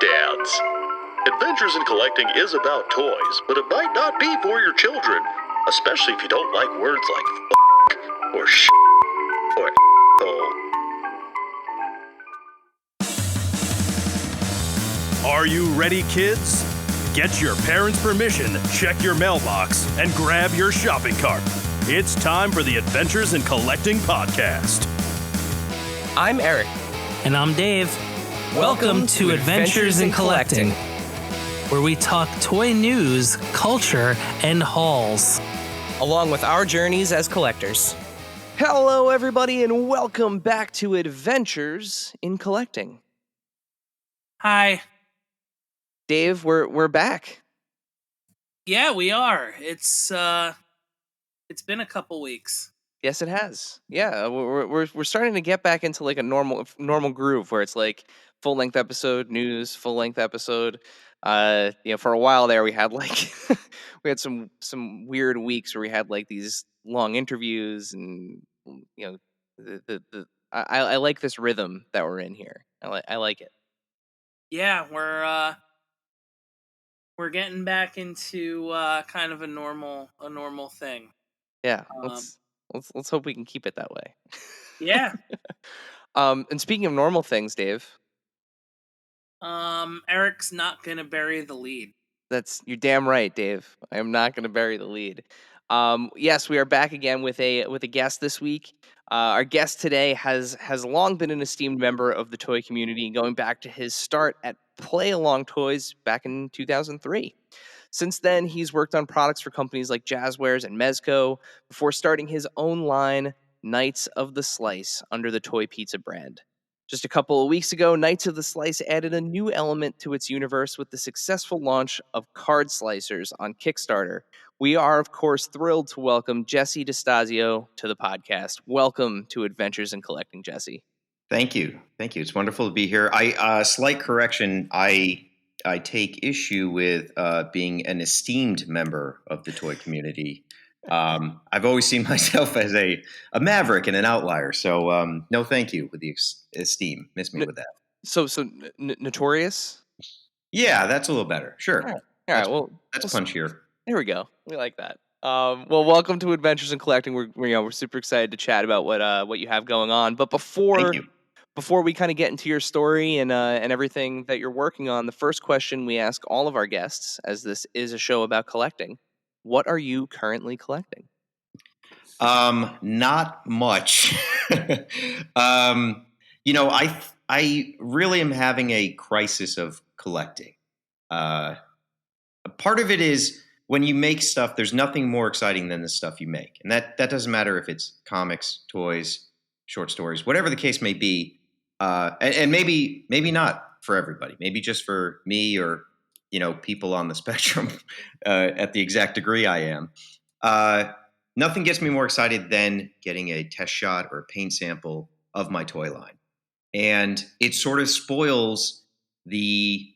Dads. Adventures in Collecting is about toys, but it might not be for your children, especially if you don't like words like f*** or sh** or a**hole. Are you ready, kids? Get your parents' permission, check your mailbox, and grab your shopping cart. It's time for the Adventures in Collecting podcast. I'm Eric. And I'm Dave. Welcome to Adventures in Collecting, where we talk toy news, culture, and hauls, Along with our journeys as collectors. Hello, everybody, and welcome back to Adventures in Collecting. Hi. Dave, we're back. Yeah, we are. It's been a couple weeks. Yes, it has. Yeah, we're starting to get back into like a normal groove where it's like full length episode, news, full length episode. For a while there we had like we had some weird weeks where we had like these long interviews, and I like this rhythm that we're in here. I like it. Yeah, we're getting back into kind of a normal thing. Yeah, let's hope we can keep it that way. Yeah. And speaking of normal things, Dave, Eric's not gonna bury the lead. you're damn right, Dave. I am not going to bury the lead. Yes, we are back again with a guest this week. Our guest today has long been an esteemed member of the toy community, going back to his start at Play Along Toys back in 2003. Since then, he's worked on products for companies like Jazzwares and Mezco before starting his own line, Knights of the Slice, under the Toy Pizza brand. Just a couple of weeks ago, Knights of the Slice added a new element to its universe with the successful launch of Card Slicers on Kickstarter. We are, of course, thrilled to welcome Jesse DeStasio to the podcast. Welcome to Adventures in Collecting, Jesse. Thank you. It's wonderful to be here. Slight correction. I take issue with being an esteemed member of the toy community. I've always seen myself as a maverick and an outlier. So no, thank you with the esteem. Miss me with that. So notorious? Yeah, that's a little better. Sure. All right. Well, that's punchier. There we go. We like that. Well, welcome to Adventures in Collecting. We're super excited to chat about what you have going on. But before we kind of get into your story and everything that you're working on, the first question we ask all of our guests, as this is a show about collecting, what are you currently collecting? Not much. I really am having a crisis of collecting. Part of it is when you make stuff, there's nothing more exciting than the stuff you make. And that doesn't matter if it's comics, toys, short stories, whatever the case may be. And maybe not for everybody, maybe just for me or, people on the spectrum at the exact degree I am. Nothing gets me more excited than getting a test shot or a paint sample of my toy line. And it sort of spoils the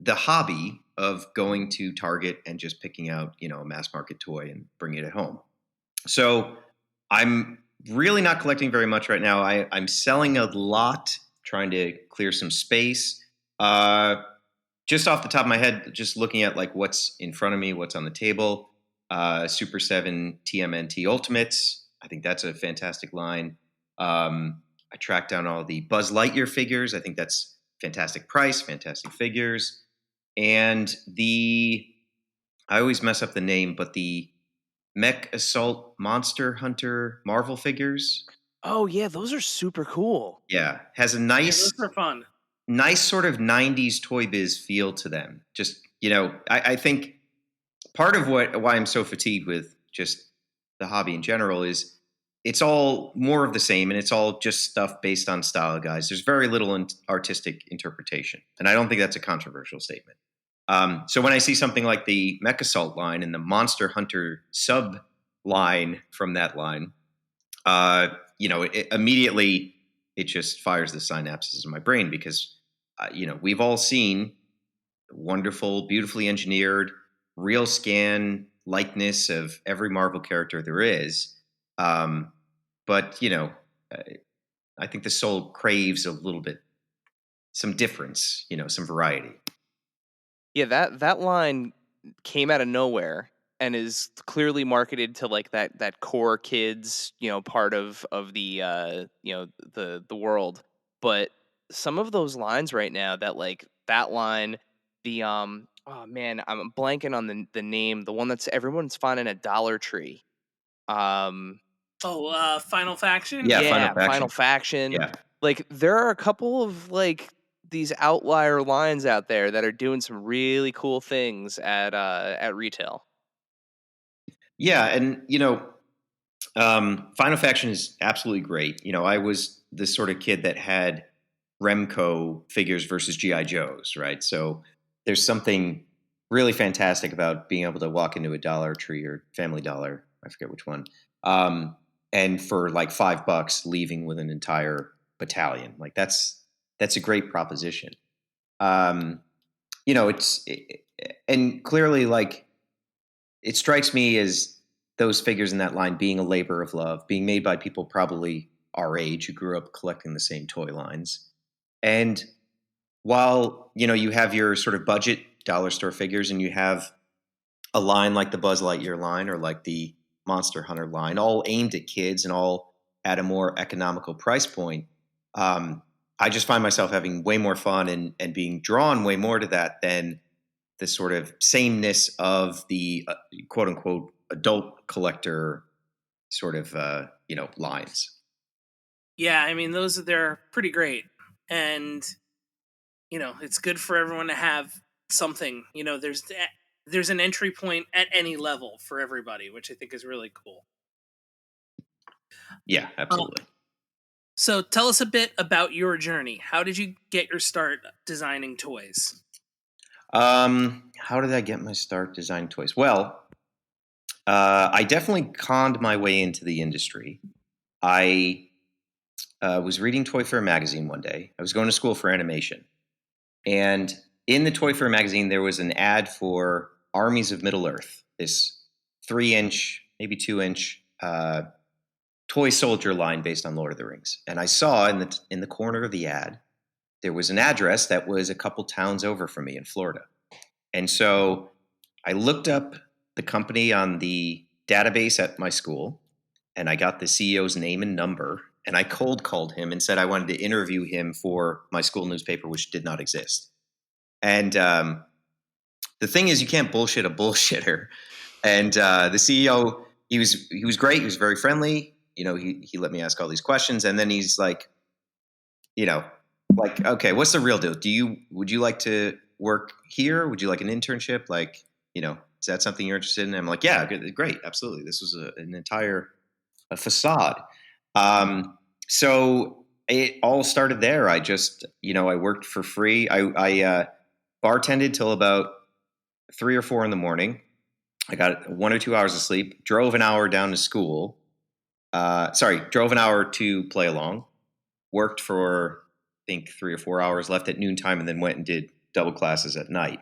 hobby of going to Target and just picking out, a mass market toy and bringing it home. So I'm really not collecting very much right now. I'm selling a lot, trying to clear some space. Just off the top of my head, just looking at like what's in front of me, what's on the table. Super 7 TMNT Ultimates. I think that's a fantastic line. I tracked down all the Buzz Lightyear figures. I think that's fantastic price, fantastic figures. And I always mess up the name, but the Mech Assault Monster Hunter Marvel figures. Oh yeah, those are super cool. Yeah, has a Those are fun. Nice sort of 90s Toy Biz feel to them. Just, I think part of why I'm so fatigued with just the hobby in general is it's all more of the same, and it's all just stuff based on style guides. There's very little artistic interpretation, and I don't think that's a controversial statement. So when I see something like the Mech Assault line and the Monster Hunter sub line from that line, immediately it just fires the synapses in my brain because, we've all seen wonderful, beautifully engineered, real scan likeness of every Marvel character there is. But, I think the soul craves a little bit some difference, some variety. Yeah, that line came out of nowhere and is clearly marketed to like that core kids, part of the the world. But some of those lines right now, that line, the oh man, I'm blanking on the name, the one that's everyone's finding at Dollar Tree. Um Final Faction? Yeah, Final yeah, Final Faction. Faction. Yeah. Like there are a couple of like these outlier lines out there that are doing some really cool things at retail. Yeah, and Final Faction is absolutely great. I was this sort of kid that had Remco figures versus GI Joes, right? So there's something really fantastic about being able to walk into a Dollar Tree or Family Dollar, I forget which one, and for like $5 leaving with an entire battalion. Like that's a great proposition. Um, and clearly like it strikes me as those figures in that line being a labor of love, being made by people probably our age who grew up collecting the same toy lines. And while, you have your sort of budget dollar store figures and you have a line like the Buzz Lightyear line or like the Monster Hunter line, all aimed at kids and all at a more economical price point, I just find myself having way more fun and being drawn way more to that than the sort of sameness of the quote unquote adult collector sort of lines. Yeah, I mean they're pretty great, and it's good for everyone to have something. There's an entry point at any level for everybody, which I think is really cool. Yeah, absolutely. So tell us a bit about your journey. How did you get your start designing toys? How did I get my start designing toys? Well, I definitely conned my way into the industry. I was reading Toy Fair magazine one day. I was going to school for animation. And in the Toy Fair magazine, there was an ad for Armies of Middle-earth, this 3-inch, maybe 2-inch toy soldier line based on Lord of the Rings. And I saw in the corner of the ad, there was an address that was a couple towns over from me in Florida. And so I looked up the company on the database at my school, and I got the CEO's name and number, and I cold called him and said I wanted to interview him for my school newspaper, which did not exist. And the thing is, you can't bullshit a bullshitter. And the CEO, he was great. He was very friendly. He let me ask all these questions, and then he's like, okay, what's the real deal? Would you like to work here? Would you like an internship? Like, is that something you're interested in? I'm like, yeah, great, absolutely. This was an entire facade. So it all started there. I just, I worked for free. I bartended till about 3 or 4 in the morning. I got 1 or 2 hours of sleep, drove an hour down to school. Drove an hour to play along, worked for, I think, 3 or 4 hours, left at noontime, and then went and did double classes at night.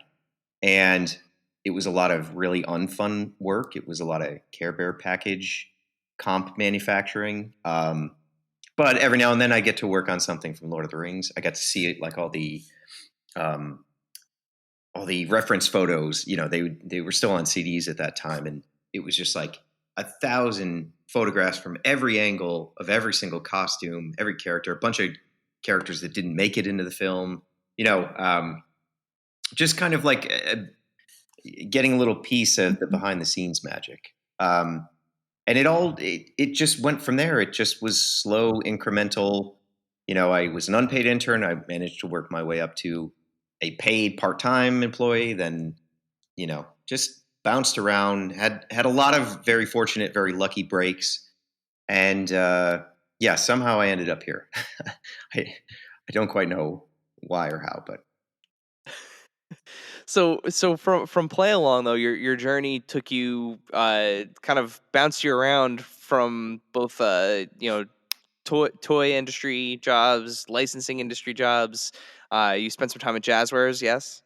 And it was a lot of really unfun work. It was a lot of Care Bear package comp manufacturing. But every now and then I get to work on something from Lord of the Rings. I got to see like all the reference photos. They were still on CDs at that time, and it was just like 1,000 photographs from every angle of every single costume, every character, a bunch of characters that didn't make it into the film. Just kind of like getting a little piece of the behind the scenes magic. And it just went from there. It just was slow, incremental. I was an unpaid intern. I managed to work my way up to a paid part-time employee. Then, just bounced around, had a lot of very fortunate, very lucky breaks. And somehow I ended up here. I don't quite know why or how, but. So from play along though, your journey took you kind of bounced you around from both toy industry jobs, licensing industry jobs. You spent some time at Jazzwares, yes?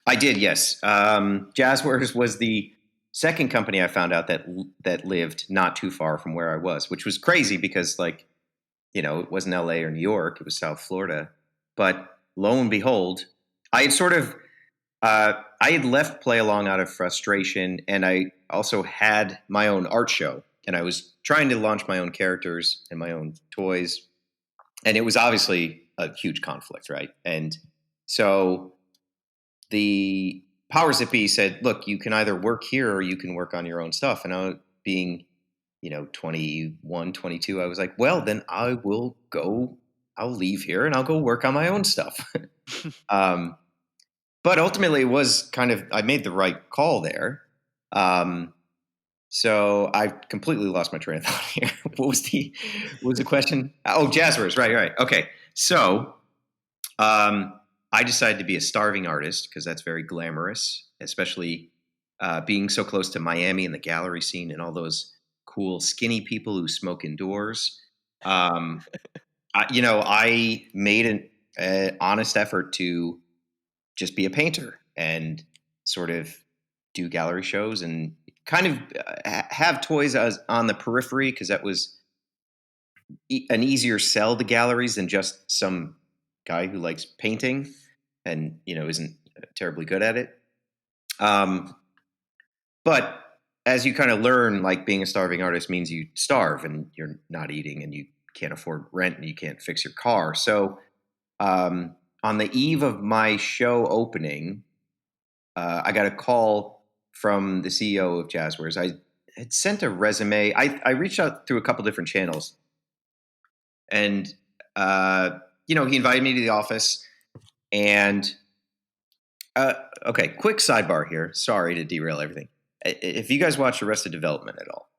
I did, yes. Jazzwares was the second company I found out that lived not too far from where I was, which was crazy because it wasn't LA or New York, it was South Florida. But lo and behold, I had sort of I had left Play Along out of frustration, and I also had my own art show, and I was trying to launch my own characters and my own toys, and it was obviously a huge conflict, right? And so the powers that be said, "Look, you can either work here or you can work on your own stuff." And I, being 21, 22, I was like, "Well, then I will go. I'll leave here and I'll go work on my own stuff." um, but ultimately, it was kind of I made the right call there. So I completely lost my train of thought here. What was the question? Oh, Jazzwares, right. Okay, so I decided to be a starving artist because that's very glamorous, especially being so close to Miami and the gallery scene and all those cool skinny people who smoke indoors. I made an honest effort to just be a painter and sort of do gallery shows and kind of have toys as on the periphery because that was an easier sell to galleries than just some guy who likes painting and isn't terribly good at it. But as you kind of learn, like being a starving artist means you starve and you're not eating and you can't afford rent and you can't fix your car. So on the eve of my show opening, I got a call from the CEO of Jazzwares. I had sent a resume. I reached out through a couple different channels, and he invited me to the office. And okay, quick sidebar here. Sorry to derail everything. If you guys watch Arrested Development at all,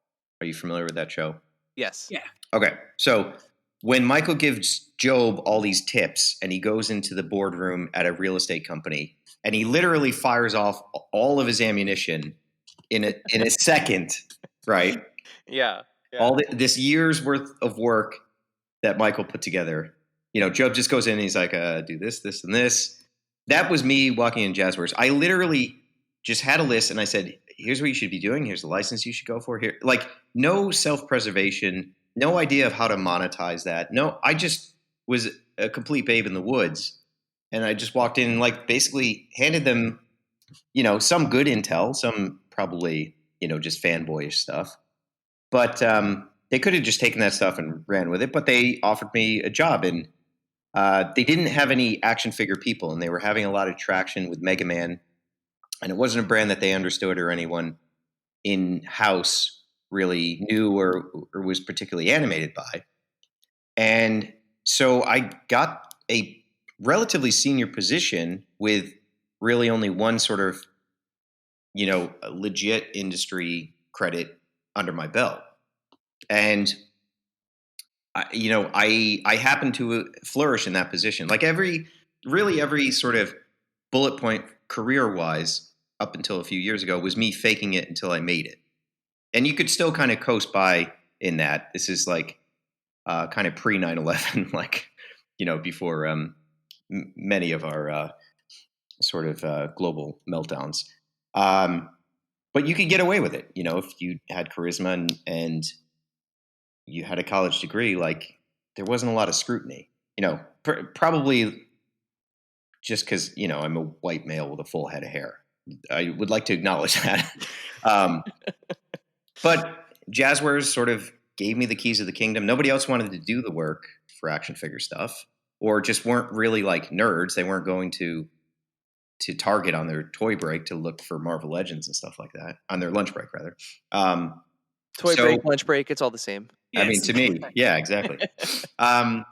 are you familiar with that show? Yes. Yeah. Okay, so when Michael gives Job all these tips and he goes into the boardroom at a real estate company and he literally fires off all of his ammunition in a second, right? Yeah. All this year's worth of work that Michael put together. Job just goes in and he's like, do this, this, and this. That was me walking in Jazzwares. I literally just had a list and I said, here's what you should be doing. Here's the license you should go for here. Like no self-preservation, no idea of how to monetize that. No, I just was a complete babe in the woods. And I just walked in and like basically handed them, some good intel, some probably, just fanboyish stuff. But they could have just taken that stuff and ran with it. But they offered me a job and they didn't have any action figure people and they were having a lot of traction with Mega Man. And it wasn't a brand that they understood or anyone in-house really knew or was particularly animated by. And so I got a relatively senior position with really only one sort of, legit industry credit under my belt. And, I happened to flourish in that position. Like every sort of bullet point career-wise up until a few years ago was me faking it until I made it. And you could still kind of coast by in that. This is like kind of pre 9/11, like, before many of our sort of global meltdowns. But you could get away with it, if you had charisma and you had a college degree, like there wasn't a lot of scrutiny, probably just because, I'm a white male with a full head of hair. I would like to acknowledge that. But Jazzwares sort of gave me the keys of the kingdom. Nobody else wanted to do the work for action figure stuff or just weren't really like nerds. They weren't going to Target on their toy break to look for Marvel Legends and stuff like that, on their lunch break, rather. Toy break, lunch break, it's all the same. I mean, to me, yeah, exactly. And,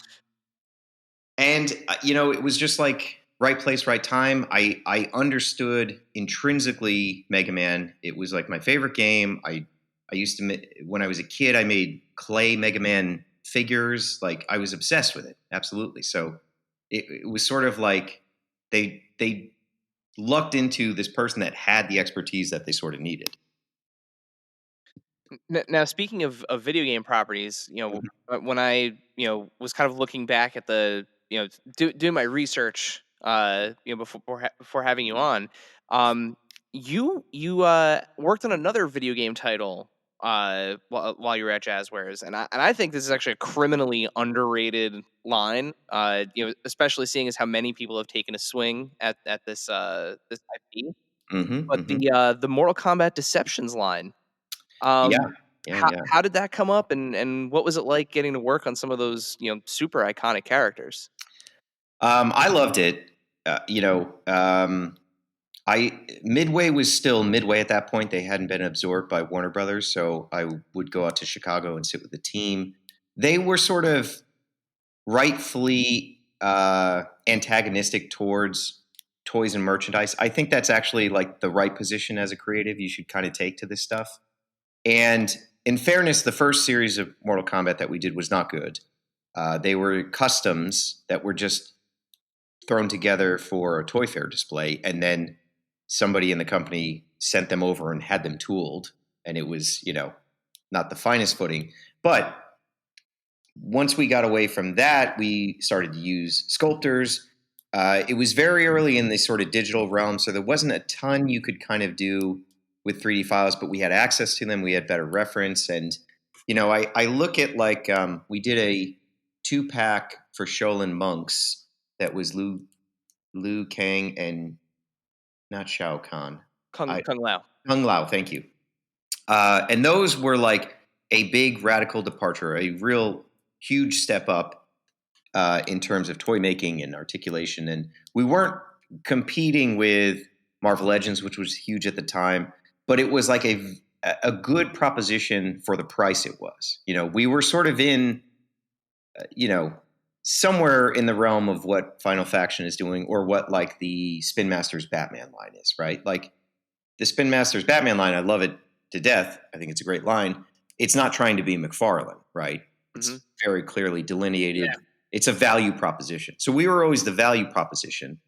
it was just like right place, right time. I understood intrinsically Mega Man. It was like my favorite game. I used to, when I was a kid, I made clay Mega Man figures. Like I was obsessed with it. Absolutely. So it was sort of like they lucked into this person that had the expertise that they sort of needed. Now, speaking of video game properties, when I, was kind of looking back at the, doing my research, before having you on, you worked on another video game title while you were at Jazzwares, and I think this is actually a criminally underrated line. Especially seeing as how many people have taken a swing at this IP. Mm-hmm, But mm-hmm. the Mortal Kombat Deceptions line, Yeah, how yeah. how did that come up, and what was it like getting to work on some of those super iconic characters? I loved it. I Midway was still Midway at that point. They hadn't been absorbed by Warner Brothers, so I would go out to Chicago and sit with the team. They were sort of rightfully antagonistic towards toys and merchandise. I think that's actually like the right position as a creative you should kind of take to this stuff. And in fairness, the first series of Mortal Kombat that we did was not good. They were customs that were just thrown together for a toy fair display, and then somebody in the company sent them over and had them tooled, and it was not the finest footing. But once we got away from that, we started to use sculptors. It was very early in the sort of digital realm, so there wasn't a ton you could kind of do with 3D files, but we had access to them. We had better reference. And, I look at we did a 2-pack for Shaolin monks that was Liu Kang and not Shao Kahn. Kung Lao. Kung Lao, thank you. And those were like a big radical departure, a real huge step up in terms of toy making and articulation. And we weren't competing with Marvel Legends, which was huge at the time, but it was like a good proposition for the price it was. We were sort of in, somewhere in the realm of what Final Faction is doing, or what like the Spin Masters Batman line is, right? Like the Spin Masters Batman line, I love it to death. I think it's a great line. It's not trying to be McFarlane, right? It's very clearly delineated. Yeah. It's a value proposition. So we were always the value proposition.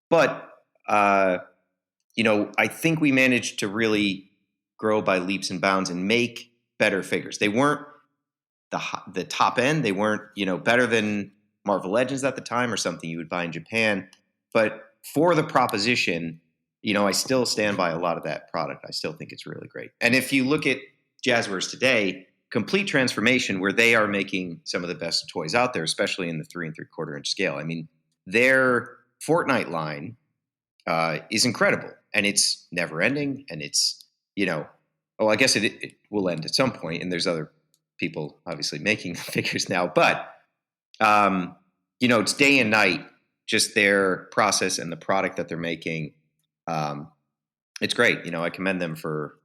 But, I think we managed to really grow by leaps and bounds and make better figures. They weren't the top end. They weren't, better than Marvel Legends at the time or something you would buy in Japan. But for the proposition, I still stand by a lot of that product. I still think it's really great. And if you look at Jazzwares today, complete transformation where they are making some of the best toys out there, especially in the 3 3/4 inch scale. I mean, their Fortnite line is incredible, and it's never ending. And it's, I guess it will end at some point. And there's other people obviously making figures now, but it's day and night, just their process and the product that they're making. It's great. I commend them for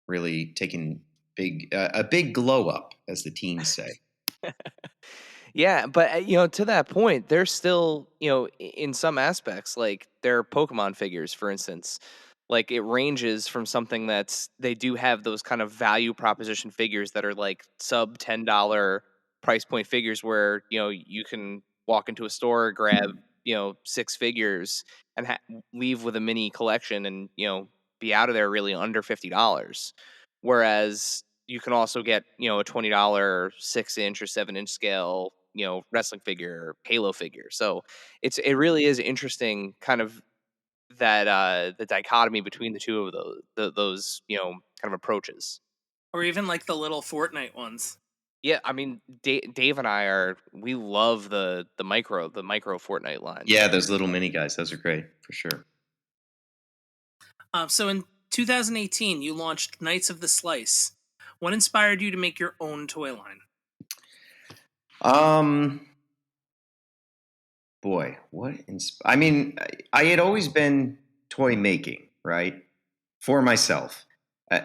really taking a big glow up, as the teens say. Yeah, but to that point, they're still in some aspects like their Pokemon figures, for instance. Like it ranges from something they do have those kind of value proposition figures that are like sub $10 price point figures where you can walk into a store, grab 6 figures, and leave with a mini collection, and be out of there really under $50. Whereas you can also get a $20 6-inch or 7-inch scale wrestling figure or Halo figure. So it really is interesting, kind of that the dichotomy between the two of those kind of approaches. Or even like the little Fortnite ones. Yeah, I mean, Dave and I we love the micro Fortnite line. Yeah, those little mini guys, those are great for sure. So in 2018, you launched Knights of the Slice. What inspired you to make your own toy line? Boy, I mean, I had always been toy making, right, for myself.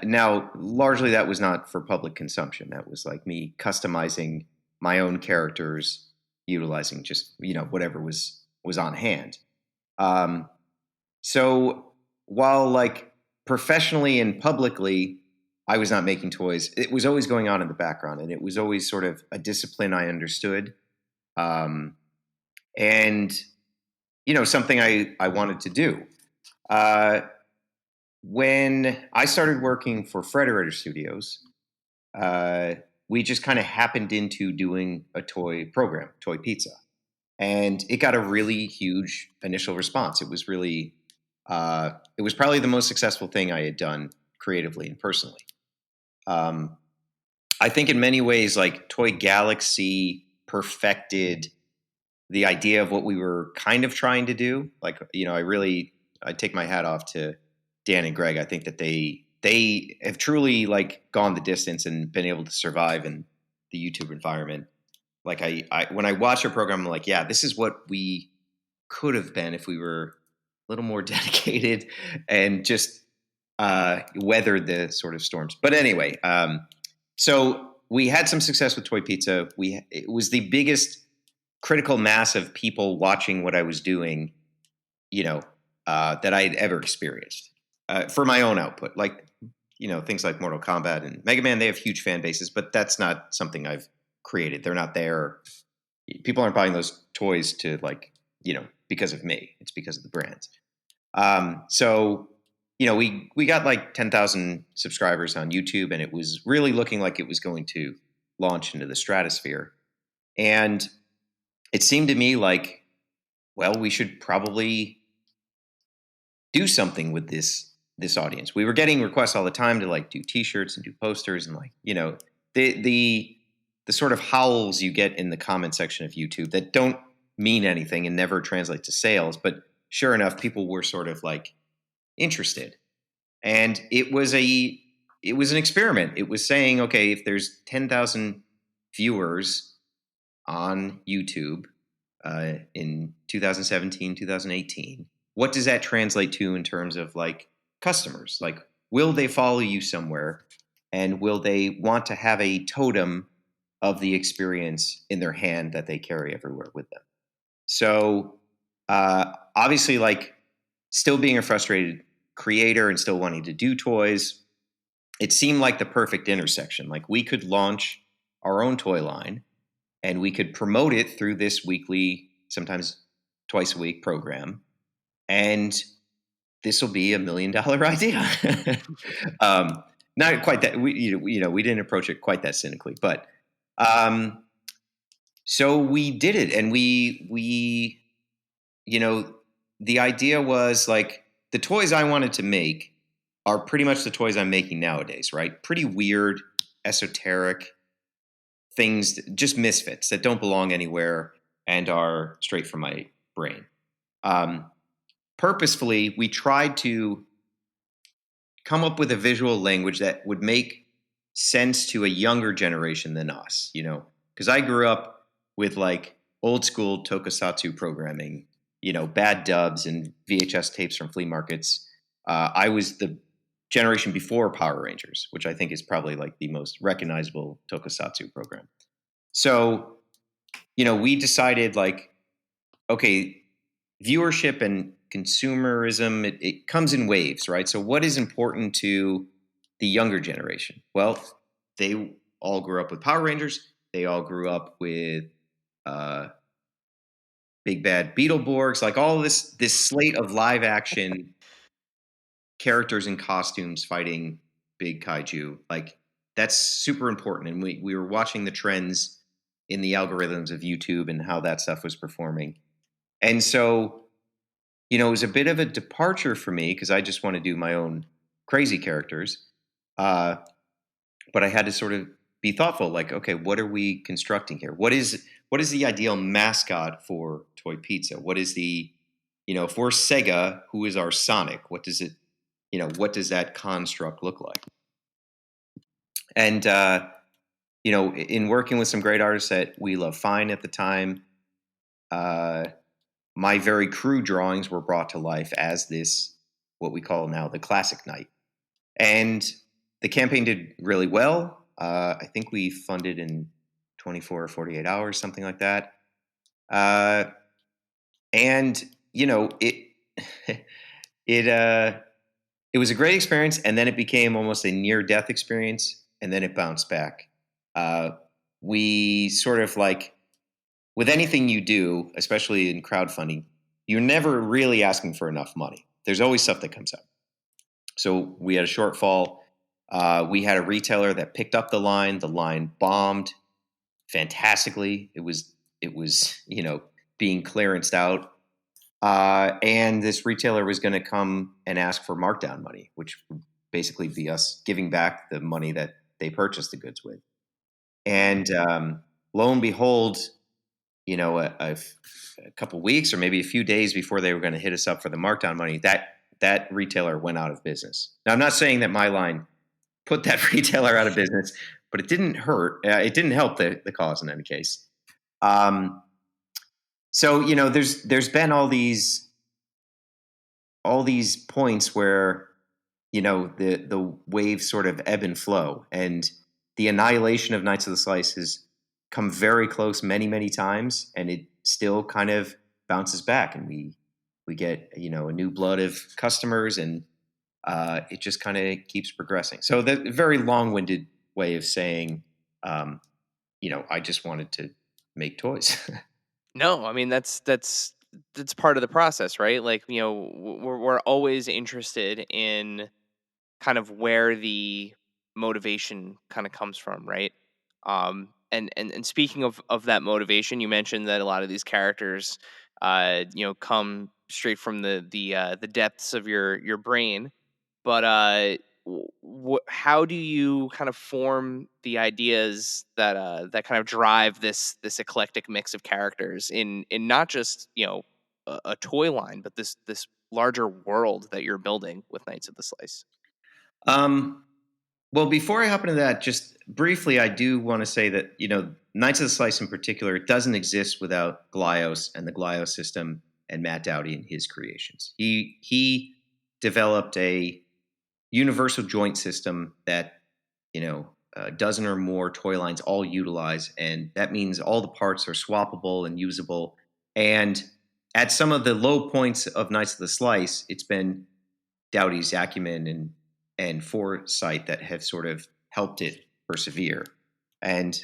Now, largely that was not for public consumption. That was like me customizing my own characters, utilizing just whatever was on hand. So while like professionally and publicly, I was not making toys, it was always going on in the background, and it was always sort of a discipline I understood. And, something I wanted to do. When I started working for Frederator Studios, we just kind of happened into doing a toy program, Toy Pizza. And it got a really huge initial response. It was really, it was probably the most successful thing I had done creatively and personally. I think in many ways, like Toy Galaxy perfected the idea of what we were kind of trying to do. Like, I take my hat off to Dan and Greg. I think that they have truly like gone the distance and been able to survive in the YouTube environment. Like I when I watch their program, I'm like, yeah, this is what we could have been if we were a little more dedicated and just weathered the sort of storms. But anyway, so we had some success with Toy Pizza. It was the biggest critical mass of people watching what I was doing, that I had ever experienced for my own output. Like, things like Mortal Kombat and Mega Man, they have huge fan bases, but that's not something I've created. They're not there. People aren't buying those toys to because of me. It's because of the brands. So we got like 10,000 subscribers on YouTube, and it was really looking like it was going to launch into the stratosphere. And it seemed to me like, well, we should probably do something with this audience. We were getting requests all the time to like do T-shirts and do posters, and the sort of howls you get in the comment section of YouTube that don't mean anything and never translate to sales. But sure enough, people were sort of like interested, and it was an experiment. It was saying, okay, if there's 10,000 viewers on YouTube in 2017, 2018, what does that translate to in terms of like customers? Like, will they follow you somewhere, and will they want to have a totem of the experience in their hand that they carry everywhere with them? So obviously, like, still being a frustrated creator and still wanting to do toys, it seemed like the perfect intersection. Like, we could launch our own toy line and we could promote it through this weekly, sometimes twice a week program. And this will be $1 million idea. Not quite that, we didn't approach it quite that cynically, but so we did it. And we the idea was like, the toys I wanted to make are pretty much the toys I'm making nowadays, right? Pretty weird, esoteric things, just misfits that don't belong anywhere and are straight from my brain. Purposefully, we tried to come up with a visual language that would make sense to a younger generation than us, because I grew up with like old school tokusatsu programming, bad dubs and VHS tapes from flea markets. I was the generation before Power Rangers, which I think is probably like the most recognizable tokusatsu program. So, we decided like, okay, viewership and consumerism, it comes in waves, right? So what is important to the younger generation? Well, they all grew up with Power Rangers. They all grew up with Big Bad Beetleborgs, like all this slate of live action characters in costumes fighting big kaiju. Like, that's super important. And we were watching the trends in the algorithms of YouTube and how that stuff was performing. And so, it was a bit of a departure for me because I just want to do my own crazy characters. But I had to sort of be thoughtful, like, okay, what are we constructing here? What is the ideal mascot for Toy Pizza? What is the, if we're Sega, who is our Sonic? What does it, what does that construct look like? And, in working with some great artists at We Love Fine at the time, my very crude drawings were brought to life as this, what we call now the Classic Night. And the campaign did really well. I think we funded in 24 or 48 hours, something like that. And, it was a great experience. And then it became almost a near-death experience. And then it bounced back. We sort of like, with anything you do, especially in crowdfunding, you're never really asking for enough money. There's always stuff that comes up. So we had a shortfall. We had a retailer that picked up the line. The line bombed fantastically. It was being clearanced out. And this retailer was going to come and ask for markdown money, which would basically be us giving back the money that they purchased the goods with. And lo and behold, a couple weeks or maybe a few days before they were going to hit us up for the markdown money, that retailer went out of business. Now, I'm not saying that my line put that retailer out of business, but it didn't hurt. It didn't help the cause in any case. So there's been all these points where the waves sort of ebb and flow, and the annihilation of Knights of the Slice has come very close many times, and it still kind of bounces back, and we get a new blood of customers, and it just kind of keeps progressing. So the very long-winded way of saying, I just wanted to make toys. No, I mean that's part of the process, right? Like, we're always interested in kind of where the motivation kind of comes from, right? And speaking of that motivation, you mentioned that a lot of these characters, come straight from the depths of your brain. But how do you kind of form the ideas that kind of drive this eclectic mix of characters in not just a toy line, but this larger world that you're building with Knights of the Slice? Well, before I hop into that, just briefly, I do want to say that, Knights of the Slice in particular, it doesn't exist without Glios and the Glios system and Matt Dowdy and his creations. He developed a universal joint system that, a dozen or more toy lines all utilize. And that means all the parts are swappable and usable. And at some of the low points of Knights of the Slice, it's been Dowdy's acumen and foresight that have sort of helped it persevere. And,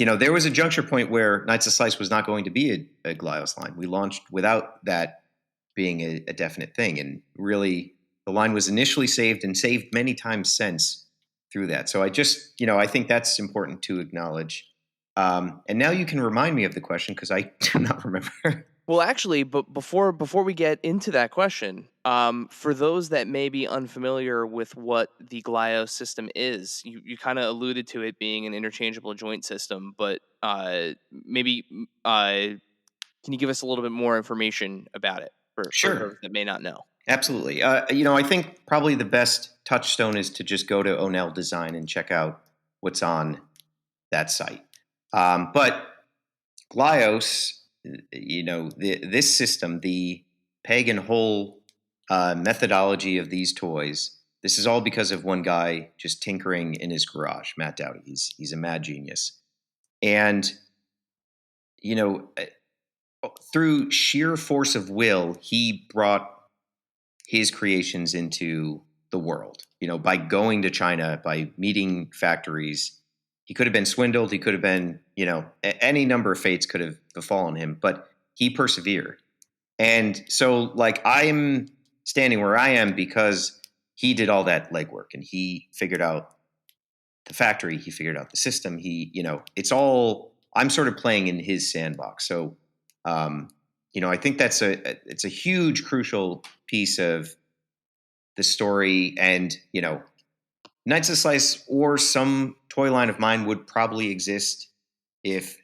there was a juncture point where Knights of Slice was not going to be a Glios line. We launched without that being a definite thing. And really, the line was initially saved and saved many times since through that. So I just, I think that's important to acknowledge. And now you can remind me of the question, because I do not remember. Well, actually, but before we get into that question, for those that may be unfamiliar with what the Glios system is, you kind of alluded to it being an interchangeable joint system, but maybe can you give us a little bit more information about it for Sure. those that may not know? Absolutely. I think probably the best touchstone is to just go to Onel Design and check out what's on that site. But Glios, this system, the peg and hole methodology of these toys, this is all because of one guy just tinkering in his garage, Matt Dowdy. He's a mad genius. And, through sheer force of will, he brought his creations into the world, by going to China, by meeting factories. He could have been swindled. He could have been, any number of fates could have befallen him, but he persevered. And so, I'm standing where I am because he did all that legwork, and he figured out the factory. He figured out the system. It's all, I'm sort of playing in his sandbox. So, I think it's a huge, crucial piece of the story. And, Knights of the Slice or some toy line of mine would probably exist if,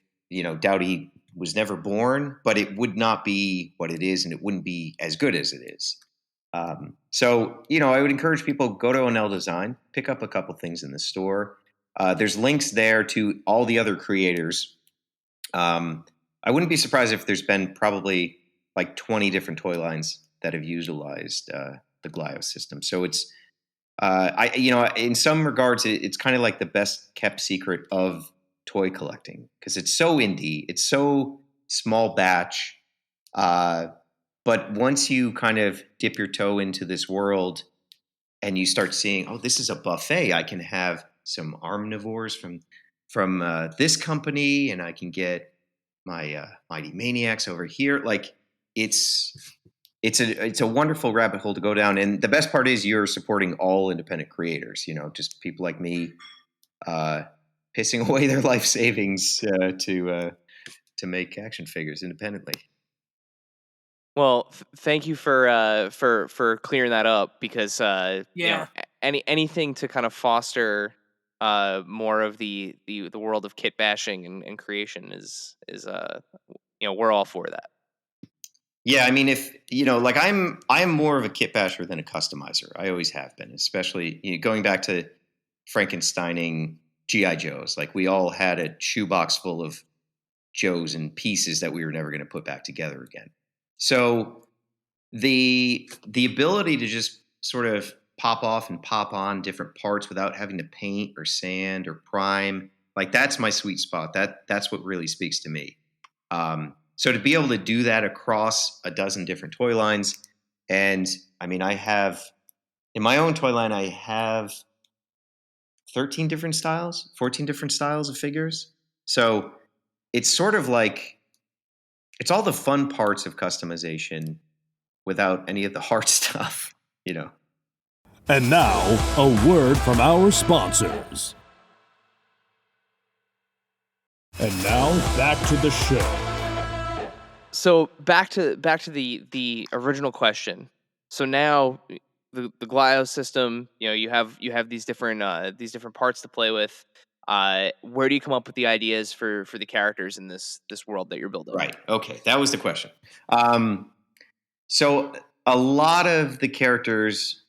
Dowdy was never born, but it would not be what it is, and it wouldn't be as good as it is. So, I would encourage people, go to Onel Design, pick up a couple things in the store. There's links there to all the other creators. I wouldn't be surprised if there's been probably like 20 different toy lines that have utilized the Glios system. So it's, in some regards, it's kind of like the best kept secret of toy collecting, because it's so indie, it's so small batch. But once you kind of dip your toe into this world and you start seeing, oh, this is a buffet. I can have some omnivores from this company, and I can get my Mighty Maniacs over here. Like, it's a wonderful rabbit hole to go down. And the best part is you're supporting all independent creators, just people like me, pissing away their life savings to make action figures independently. Well, thank you for clearing that up, because anything to kind of foster more of the world of kit bashing and creation is we're all for that. Yeah, I mean, if like I'm more of a kit basher than a customizer. I always have been, especially going back to Frankensteining GI Joes. Like we all had a shoebox full of Joes and pieces that we were never going to put back together again. So the ability to just sort of pop off and pop on different parts without having to paint or sand or prime, like that's my sweet spot. That's what really speaks to me. So to be able to do that across a dozen different toy lines, and I mean, I have in my own toy line, I have 13 different styles, 14 different styles of figures. So it's sort of like it's all the fun parts of customization without any of the hard stuff, And now, a word from our sponsors. And now, back to the show. So back to the original question. So now the Glio system, you have these different parts to play with. Where do you come up with the ideas for the characters in this world that you're building? Right. Okay, that was the question. So a lot of the characters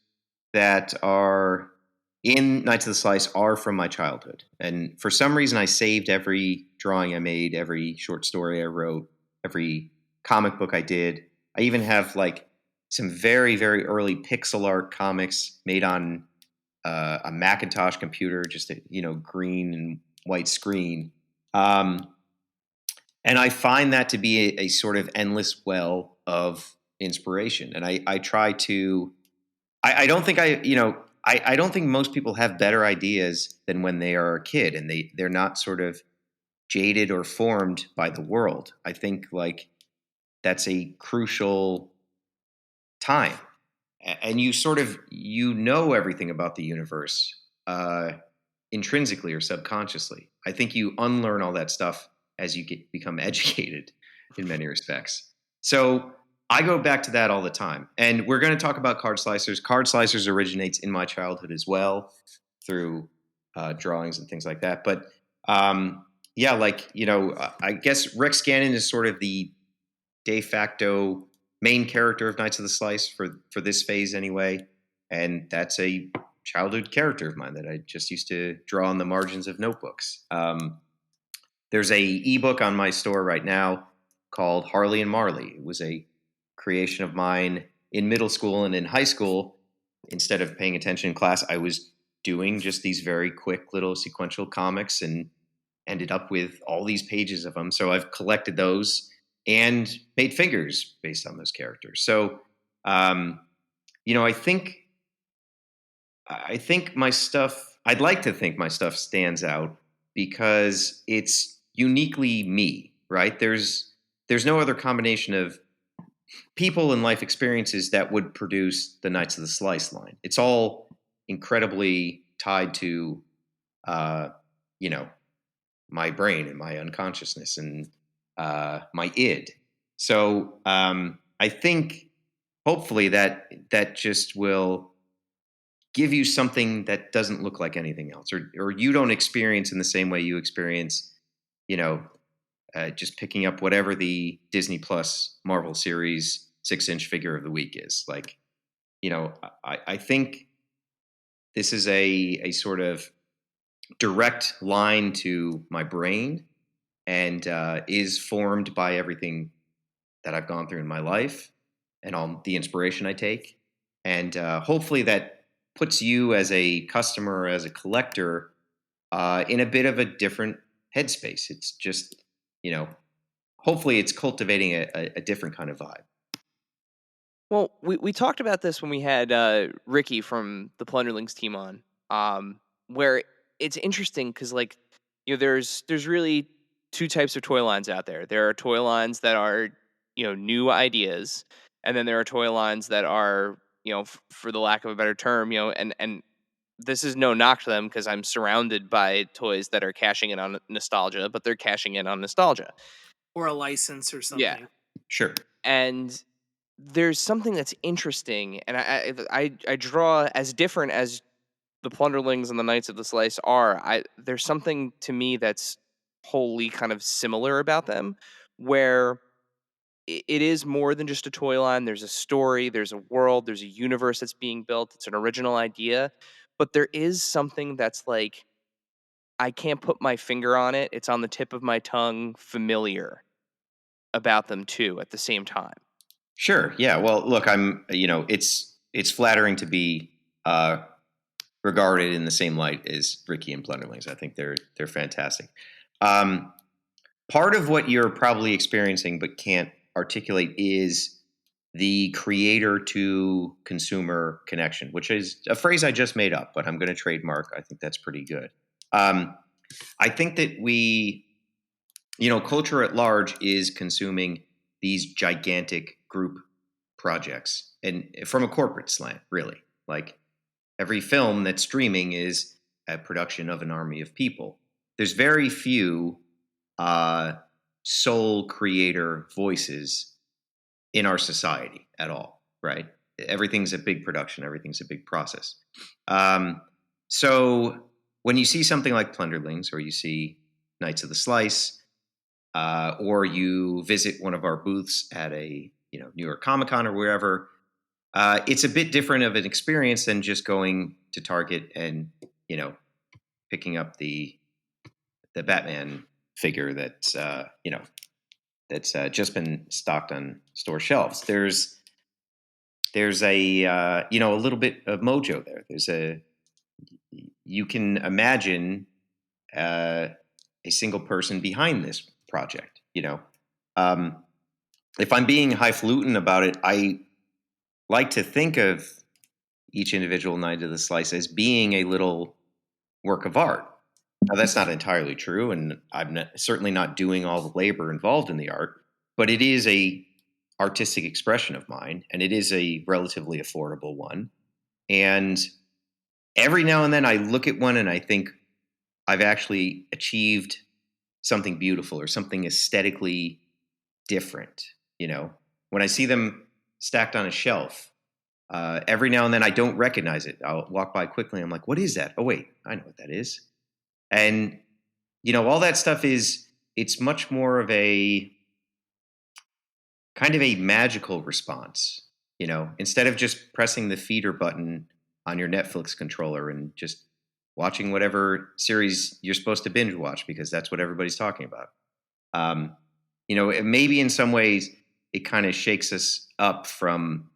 that are in Knights of the Slice are from my childhood, and for some reason, I saved every drawing I made, every short story I wrote, every comic book I did. I even have like some very, very early pixel art comics made on a Macintosh computer, just a green and white screen. And I find that to be a sort of endless well of inspiration. And I try to. I don't think I don't think most people have better ideas than when they are a kid and they're not sort of jaded or formed by the world. I think like that's a crucial time, and you sort of everything about the universe intrinsically or subconsciously. I think you unlearn all that stuff as you become educated in many respects. So I go back to that all the time, and we're going to talk about card slicers. Card slicers originates in my childhood as well through drawings and things like that. But yeah, like I guess Rex Gannon is sort of the de facto main character of Knights of the Slice for this phase anyway, and that's a childhood character of mine that I just used to draw on the margins of notebooks. There's a ebook on my store right now called Harley and Marley. It was a creation of mine in middle school and in high school. Instead of paying attention in class, I was doing just these very quick little sequential comics and ended up with all these pages of them. So I've collected those and made figures based on those characters. So, I think my stuff, I'd like to think my stuff stands out because it's uniquely me, right? There's no other combination of people and life experiences that would produce the Knights of the Slice line. It's all incredibly tied to, my brain and my unconsciousness and my id. So I think hopefully that just will give you something that doesn't look like anything else, or you don't experience in the same way you experience, just picking up whatever the Disney Plus Marvel series 6-inch figure of the week is. Like, I think this is a sort of direct line to my brain and is formed by everything that I've gone through in my life and all the inspiration I take. And hopefully that puts you as a customer or as a collector in a bit of a different headspace. It's just, hopefully it's cultivating a different kind of vibe. Well, we talked about this when we had Ricky from the Plunderlings team on, where it's interesting because there's really two types of toy lines out there. There are toy lines that are new ideas, and then there are toy lines that are for the lack of a better term, and this is no knock to them because I'm surrounded by toys that are cashing in on nostalgia, but they're cashing in on nostalgia or a license or Yeah. something. Sure. And there's something that's interesting, and I draw as different as the Plunderlings and the Knights of the Slice are, there's something to me that's wholly kind of similar about them, where it is more than just a toy line. There's a story, there's a world, there's a universe that's being built. It's an original idea, but there is something that's like, I can't put my finger on it. It's on the tip of my tongue, familiar about them too at the same time. Sure. Yeah. Well, look, it's flattering to be regarded in the same light as Ricky and Plunderlings. I think they're fantastic. Part of what you're probably experiencing but can't articulate is the creator to consumer connection, which is a phrase I just made up, but I'm going to trademark. I think that's pretty good. I think that culture at large is consuming these gigantic group projects, and from a corporate slant, really. Like every film that's streaming is a production of an army of people. There's very few sole creator voices in our society at all, right? Everything's a big production. Everything's a big process. So when you see something like Plunderlings, or you see Knights of the Slice, or you visit one of our booths at a New York Comic Con or wherever, it's a bit different of an experience than just going to Target and picking up the Batman figure that's just been stocked on store shelves. There's a little bit of mojo there. You can imagine a single person behind this project. If I'm being highfalutin about it, I like to think of each individual Knight of the Slice as being a little work of art. Now, that's not entirely true, and I'm certainly not doing all the labor involved in the art, but it is a artistic expression of mine, and it is a relatively affordable one. And every now and then I look at one and I think I've actually achieved something beautiful or something aesthetically different. When I see them stacked on a shelf, every now and then I don't recognize it. I'll walk by quickly. I'm like, what is that? Oh, wait, I know what that is. And, all that stuff it's much more of a kind of a magical response. Instead of just pressing the feeder button on your Netflix controller and just watching whatever series you're supposed to binge watch because that's what everybody's talking about. Maybe in some ways it kind of shakes us up from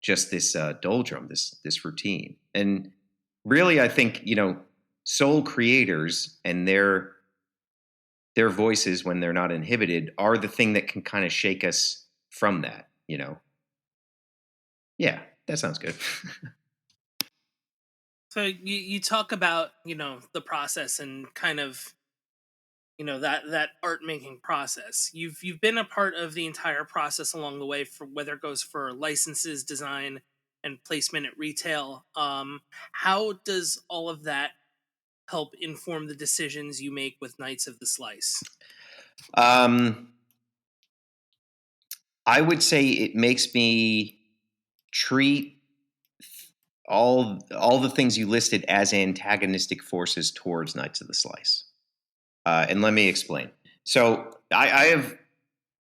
just this doldrum, this routine. And really, I think, sole creators and their voices, when they're not inhibited, are the thing that can kind of shake us from that. Yeah, that sounds good. So you talk about the process and kind of that art making process. You've been a part of the entire process along the way, for whether it goes for licenses, design, and placement at retail. How does all of that help inform the decisions you make with Knights of the Slice? I would say it makes me treat all the things you listed as antagonistic forces towards Knights of the Slice. And let me explain. So I have,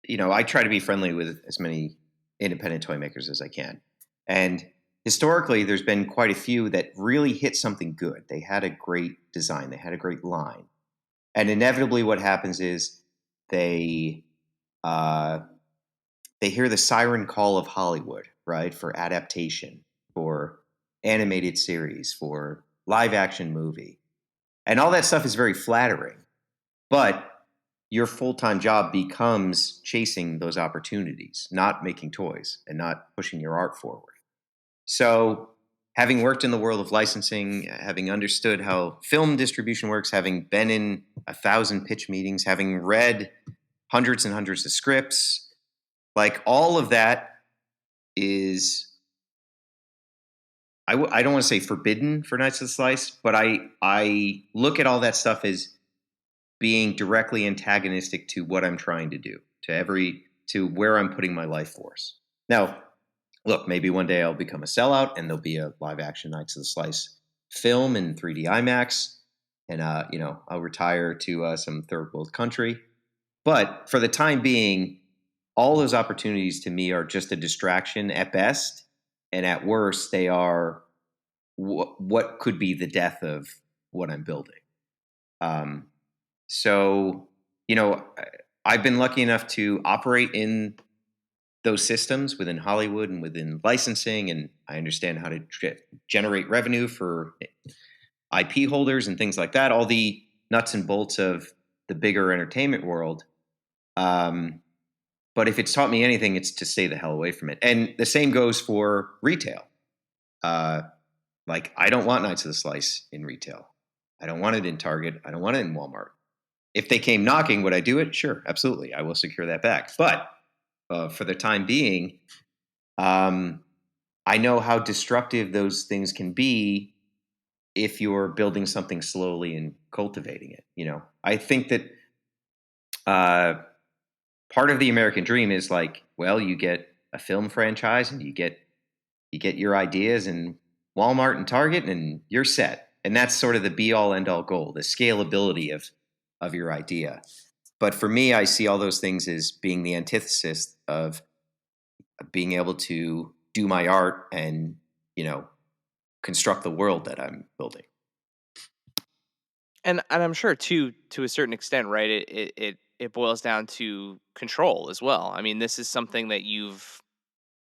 I try to be friendly with as many independent toy makers as I can. And historically, there's been quite a few that really hit something good. They had a great design. They had a great line. And inevitably what happens is they hear the siren call of Hollywood, right, for adaptation, for animated series, for live action movie. And all that stuff is very flattering. But your full-time job becomes chasing those opportunities, not making toys and not pushing your art forward. So having worked in the world of licensing, having understood how film distribution works, having been in 1,000 pitch meetings, having read hundreds and hundreds of scripts, like all of that is, I don't want to say forbidden for Knights of the Slice, but I look at all that stuff as being directly antagonistic to what I'm trying to do, to where I'm putting my life force. Now, look, maybe one day I'll become a sellout and there'll be a live action Knights of the Slice film in 3D IMAX, and I'll retire to some third world country. But for the time being, all those opportunities to me are just a distraction at best, and at worst, they are what could be the death of what I'm building. So, I've been lucky enough to operate in those systems within Hollywood and within licensing, and I understand how to generate revenue for IP holders and things like that, all the nuts and bolts of the bigger entertainment world. But if it's taught me anything, it's to stay the hell away from it. And the same goes for retail. Like, I don't want Knights of the Slice in retail. I don't want it in Target. I don't want it in Walmart. If they came knocking, would I do it? Sure, absolutely. I will secure that back. But for the time being, I know how destructive those things can be if you're building something slowly and cultivating it. I think that part of the American dream is like, well, you get a film franchise and you get your ideas in Walmart and Target and you're set. And that's sort of the be all end all goal, the scalability of your idea. But for me, I see all those things as being the antithesis of being able to do my art and, construct the world that I'm building. And I'm sure too, to a certain extent, right? It boils down to control as well. I mean, this is something that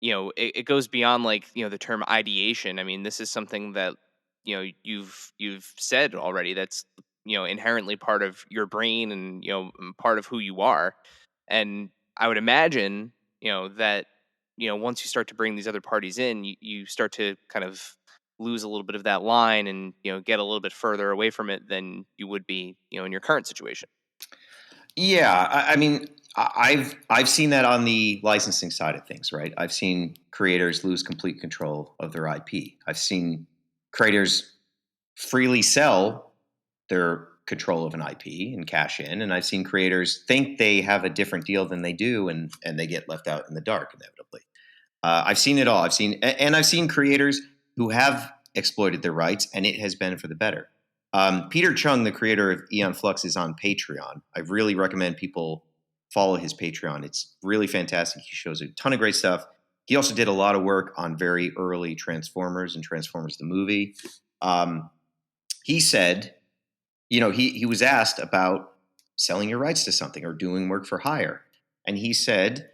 it goes beyond like, the term ideation. I mean, this is something that, you've said already that's, inherently part of your brain and, part of who you are. And I would imagine, that, once you start to bring these other parties in, you start to kind of lose a little bit of that line and, get a little bit further away from it than you would be, in your current situation. Yeah, I mean, I've seen that on the licensing side of things, right? I've seen creators lose complete control of their IP. I've seen creators freely sell their control of an IP and cash in, and I've seen creators think they have a different deal than they do, and they get left out in the dark inevitably. I've seen it all. I've seen creators who have exploited their rights, and it has been for the better. Peter Chung, the creator of Aeon Flux, is on Patreon. I really recommend people follow his Patreon. It's really fantastic. He shows a ton of great stuff. He also did a lot of work on very early Transformers and Transformers the movie. He said, he was asked about selling your rights to something or doing work for hire. And he said,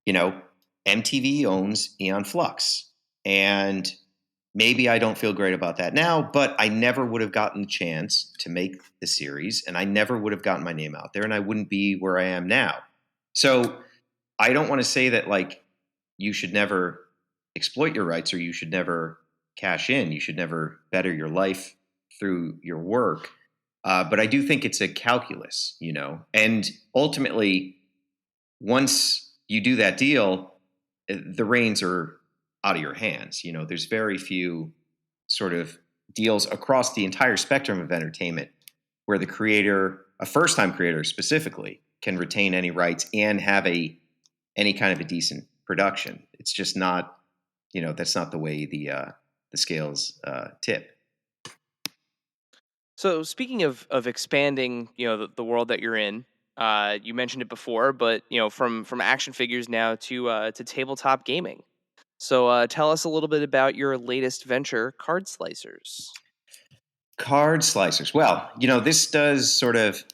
MTV owns Aeon Flux. And maybe I don't feel great about that now, but I never would have gotten the chance to make the series, and I never would have gotten my name out there, and I wouldn't be where I am now. So I don't want to say that, like, you should never exploit your rights or you should never cash in. You should never better your life through your work. But I do think it's a calculus, and ultimately, once you do that deal, the reins are out of your hands. There's very few sort of deals across the entire spectrum of entertainment where the creator, a first-time creator specifically, can retain any rights and have any kind of a decent production. It's just not, that's not the way the scales tip. So speaking of expanding, the world that you're in, you mentioned it before, but from action figures now to tabletop gaming. So tell us a little bit about your latest venture, Card Slicers. Card Slicers. Well, this does sort of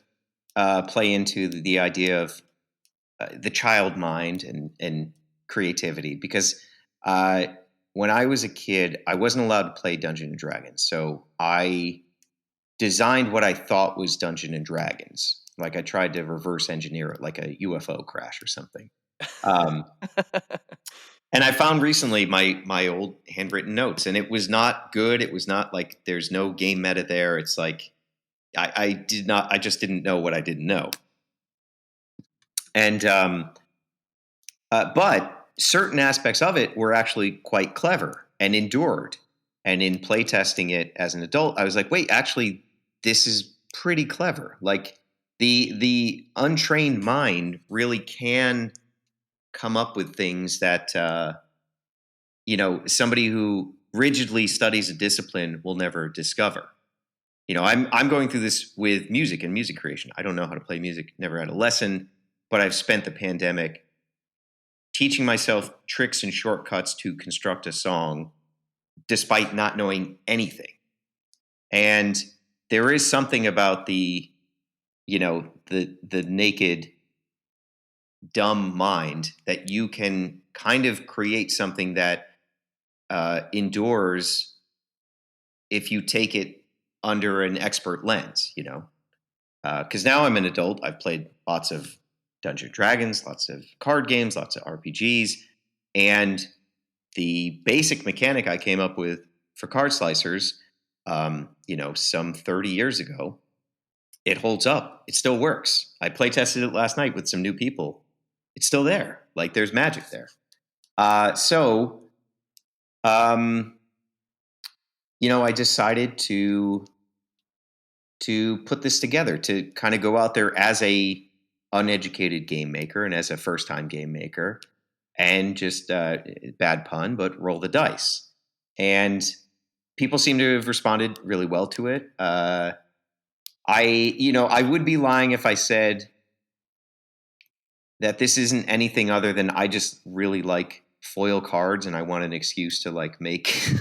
play into the idea of the child mind and creativity, because when I was a kid, I wasn't allowed to play Dungeons and Dragons. So I designed what I thought was Dungeons and Dragons. Like, I tried to reverse engineer it like a UFO crash or something. And I found recently my old handwritten notes, and it was not good. It was not like, there's no game meta there. It's like I just didn't know what I didn't know. And but certain aspects of it were actually quite clever and endured. And in playtesting it as an adult, I was like, wait, actually, this is pretty clever. Like, the untrained mind really can come up with things that somebody who rigidly studies a discipline will never discover. I'm going through this with music and music creation. I don't know how to play music, never had a lesson, but I've spent the pandemic teaching myself tricks and shortcuts to construct a song despite not knowing anything. And there is something about the naked, dumb mind that you can kind of create something that endures if you take it under an expert lens, because now I'm an adult. I've played lots of Dungeons and Dragons, lots of card games, lots of RPGs, and the basic mechanic I came up with for card slicers, some 30 years ago, it holds up. It still works. I play tested it last night with some new people. It's still there. Like there's magic there. I decided to put this together, to kind of go out there as a uneducated game maker and as a first time game maker, and just bad pun, but roll the dice. And people seem to have responded really well to it. I would be lying if I said that this isn't anything other than I just really like foil cards and I want an excuse to like make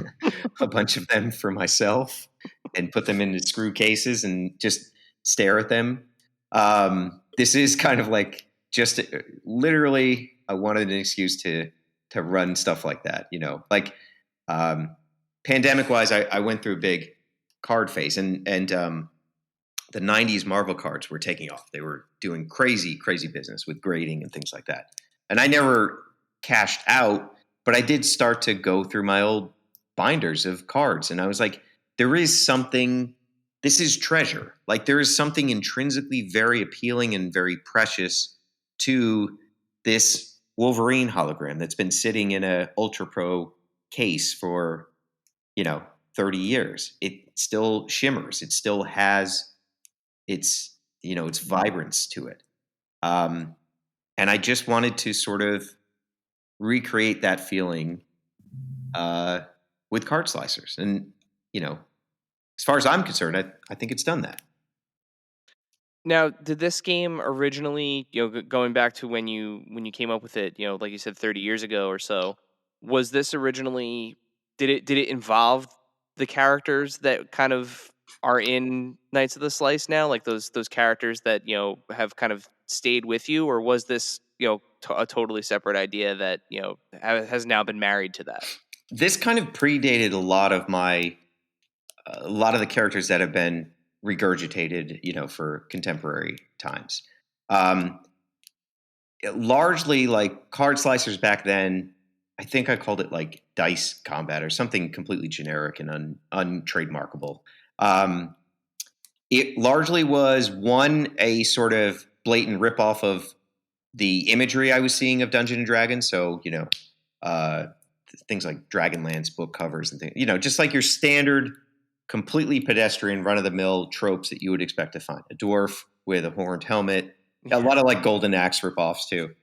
a bunch of them for myself and put them into screw cases and just stare at them. This is kind of like just literally I wanted an excuse to run stuff like that, pandemic wise, I went through a big card phase and the 90s Marvel cards were taking off. They were doing crazy business with grading and things like that. And I never cashed out, but I did start to go through my old binders of cards. And I was like, there is something, this is treasure. Like there is something intrinsically very appealing and very precious to this Wolverine hologram that's been sitting in a Ultra Pro case for, 30 years. It still shimmers. It still has its vibrance to it. And I just wanted to sort of recreate that feeling with card slicers. And, as far as I'm concerned, I think it's done that. Now, did this game originally, going back to when you came up with it, like you said, 30 years ago or so, was this originally, did it involve the characters that kind of are in Knights of the Slice now, like those characters that have kind of stayed with you, or was this a totally separate idea that has now been married to that? This kind of predated a lot of the characters that have been regurgitated, for contemporary times. Largely, like card slicers back then, I think I called it like dice combat or something completely generic and untrademarkable. It largely was a sort of blatant ripoff of the imagery I was seeing of Dungeons and Dragons. So, things like Dragonlance book covers and things, just like your standard, completely pedestrian, run of the mill tropes that you would expect to find. A dwarf with a horned helmet, a lot of like Golden Axe ripoffs too.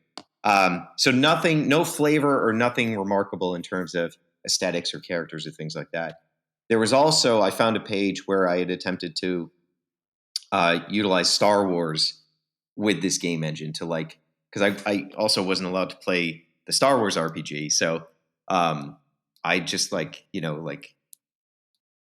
So no flavor or nothing remarkable in terms of aesthetics or characters or things like that. There was also, I found a page where I had attempted to utilize Star Wars with this game engine to because I also wasn't allowed to play the Star Wars RPG. So I just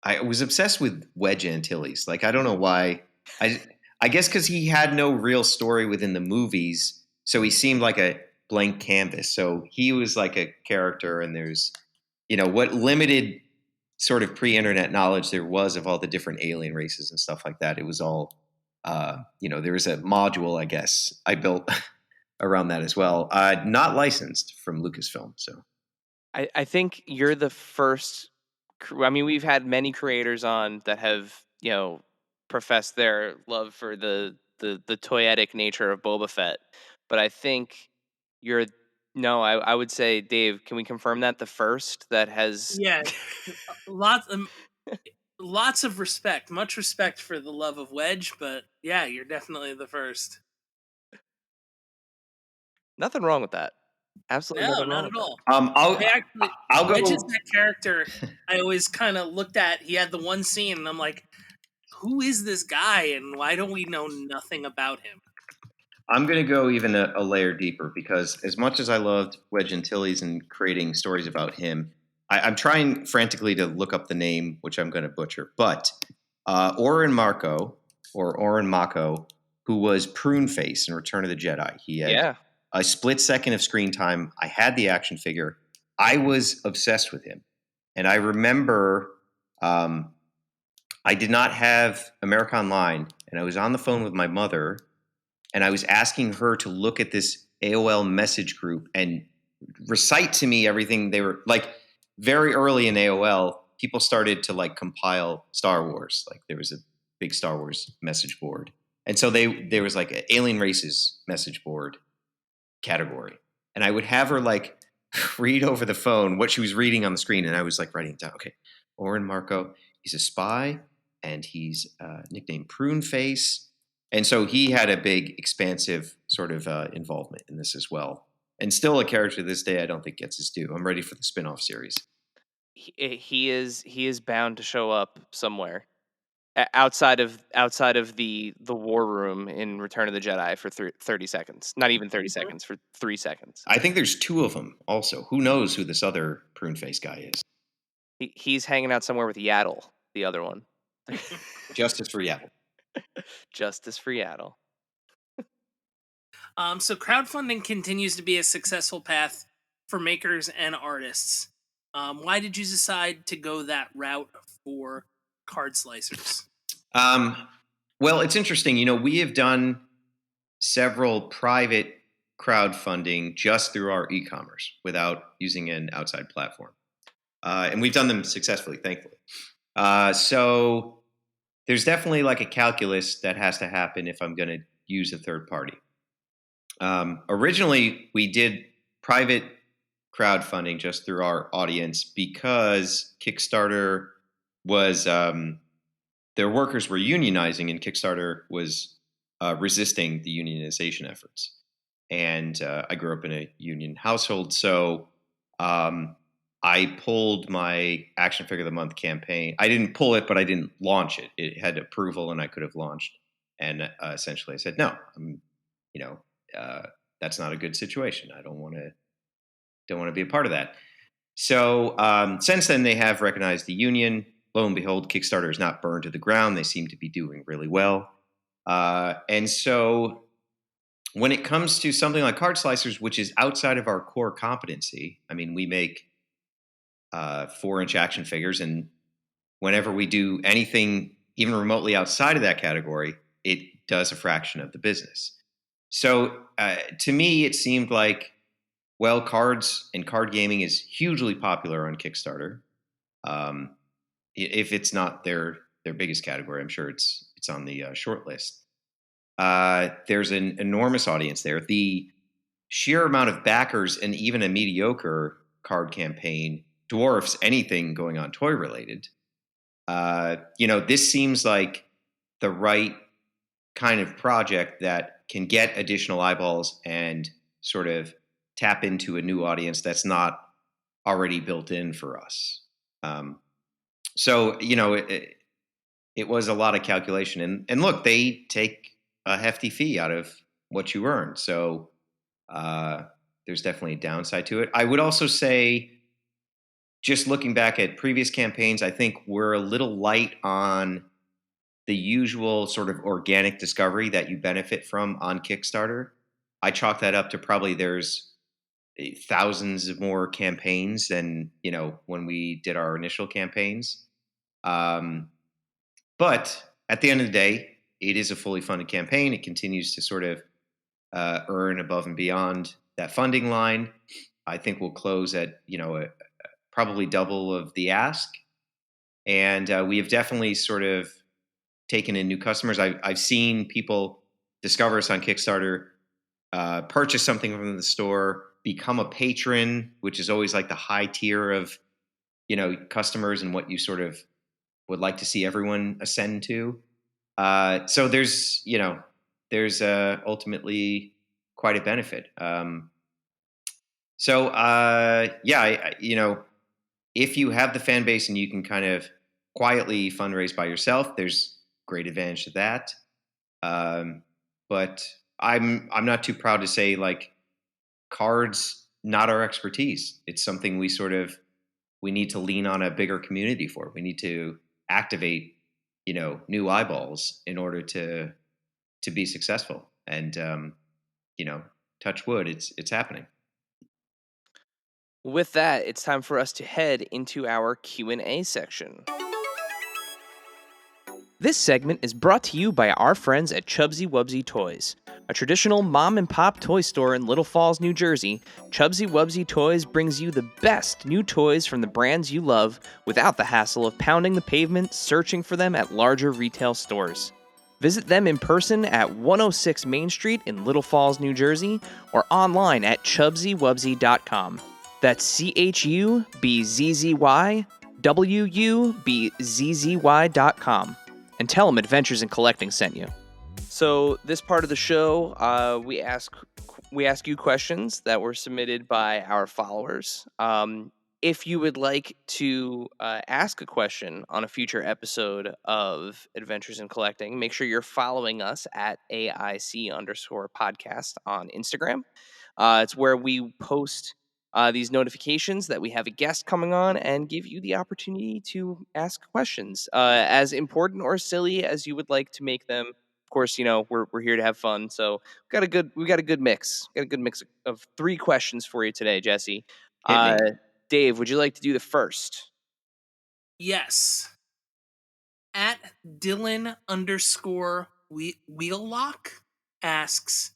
I was obsessed with Wedge Antilles. Like, I don't know why. I guess because he had no real story within the movies. So he seemed like a blank canvas. So he was like a character, and there's, what limited sort of pre-internet knowledge there was of all the different alien races and stuff like that. It was all, there was a module, I guess, I built around that as well. Not licensed from Lucasfilm. So I think you're the first. I mean, we've had many creators on that have professed their love for the toyetic nature of Boba Fett, but I think you're no. I would say, Dave, can we confirm that the first that has? Yeah, lots of respect, much respect for the love of Wedge, but yeah, you're definitely the first. Nothing wrong with that. Absolutely No, nothing wrong not with at that. all. I'll I actually I'll Wedge is go. that character I always kind of looked at. He had the one scene, and I'm like, who is this guy, and why don't we know nothing about him? I'm going to go even a layer deeper because as much as I loved Wedge Antilles and creating stories about him, I'm trying frantically to look up the name, which I'm going to butcher. But Oren Marco, or Oren Mako, who was Prune Face in Return of the Jedi. He had Yeah. a split second of screen time. I had the action figure. I was obsessed with him. And I remember I did not have America Online, and I was on the phone with my mother, and I was asking her to look at this AOL message group and recite to me everything they were like. Very early in AOL, people started to like compile Star Wars. Like there was a big Star Wars message board, and so there was like an alien races message board category, and I would have her like read over the phone what she was reading on the screen, and I was like writing it down. Okay, Oren Marco, he's a spy, and he's nicknamed Prune Face, and so he had a big, expansive sort of involvement in this as well, and still a character to this day I don't think gets his due. I'm ready for the spin-off series. He is bound to show up somewhere outside of the war room in Return of the Jedi for 30 seconds. Not even 30 seconds, for 3 seconds. I think there's two of them also. Who knows who this other Prune Face guy is? He's hanging out somewhere with Yaddle, the other one. Justice for Yaddle. Justice for Yaddle. So crowdfunding continues to be a successful path for makers and artists. Why did you decide to go that route for card slicers? Well, it's interesting. You know, we have done several private crowdfunding just through our e-commerce without using an outside platform. And we've done them successfully, thankfully. So there's definitely like a calculus that has to happen if I'm going to use a third party. Originally, we did private crowdfunding just through our audience because Kickstarter was their workers were unionizing, and Kickstarter was resisting the unionization efforts. And I grew up in a union household, so I pulled my Action Figure of the Month campaign. I didn't pull it, but I didn't launch it. It had approval, and I could have launched. And essentially, I said, "No, that's not a good situation. I don't want to be a part of that." So since then, they have recognized the union. Lo and behold, Kickstarter is not burned to the ground. They seem to be doing really well. And so when it comes to something like Card Slicers, which is outside of our core competency, I mean, we make 4-inch action figures, and whenever we do anything even remotely outside of that category, it does a fraction of the business. So to me, it seemed like, well, cards and card gaming is hugely popular on Kickstarter. If it's not their biggest category, I'm sure it's on the short list. There's an enormous audience there. The sheer amount of backers and even a mediocre card campaign dwarfs anything going on toy related. This seems like the right kind of project that can get additional eyeballs and sort of tap into a new audience that's not already built in for us. So it was a lot of calculation, and look, they take a hefty fee out of what you earn. So there's definitely a downside to it. I would also say, just looking back at previous campaigns, I think we're a little light on the usual sort of organic discovery that you benefit from on Kickstarter. I chalk that up to probably there's thousands of more campaigns than when we did our initial campaigns. But at the end of the day, it is a fully funded campaign. It continues to sort of earn above and beyond that funding line. I think we'll close at probably double of the ask, and we have definitely sort of taken in new customers. I've seen people discover us on Kickstarter, purchase something from the store, become a patron, which is always like the high tier of customers and what you sort of would like to see everyone ascend to. So there's ultimately quite a benefit. So, if you have the fan base and you can kind of quietly fundraise by yourself, there's great advantage to that. But I'm not too proud to say like cards not our expertise. It's something we need to lean on a bigger community for. We need to activate new eyeballs in order to be successful. And touch wood, it's happening. With that, it's time for us to head into our Q&A section. This segment is brought to you by our friends at Chubsy Wubsy Toys. A traditional mom-and-pop toy store in Little Falls, New Jersey, Chubsy Wubsy Toys brings you the best new toys from the brands you love without the hassle of pounding the pavement searching for them at larger retail stores. Visit them in person at 106 Main Street in Little Falls, New Jersey, or online at chubsywubsy.com. That's ChubzyWubsy.com. And tell them Adventures in Collecting sent you. So this part of the show, we ask you questions that were submitted by our followers. If you would like to ask a question on a future episode of Adventures in Collecting, make sure you're following us at AIC_podcast on Instagram. It's where we post these notifications that we have a guest coming on and give you the opportunity to ask questions, as important or silly as you would like to make them. Of course, we're here to have fun, so we got a good mix. Got a good mix of 3 questions for you today, Jesse. Hit me. Dave, would you like to do the first? Yes. At Dylan_Wheellock asks,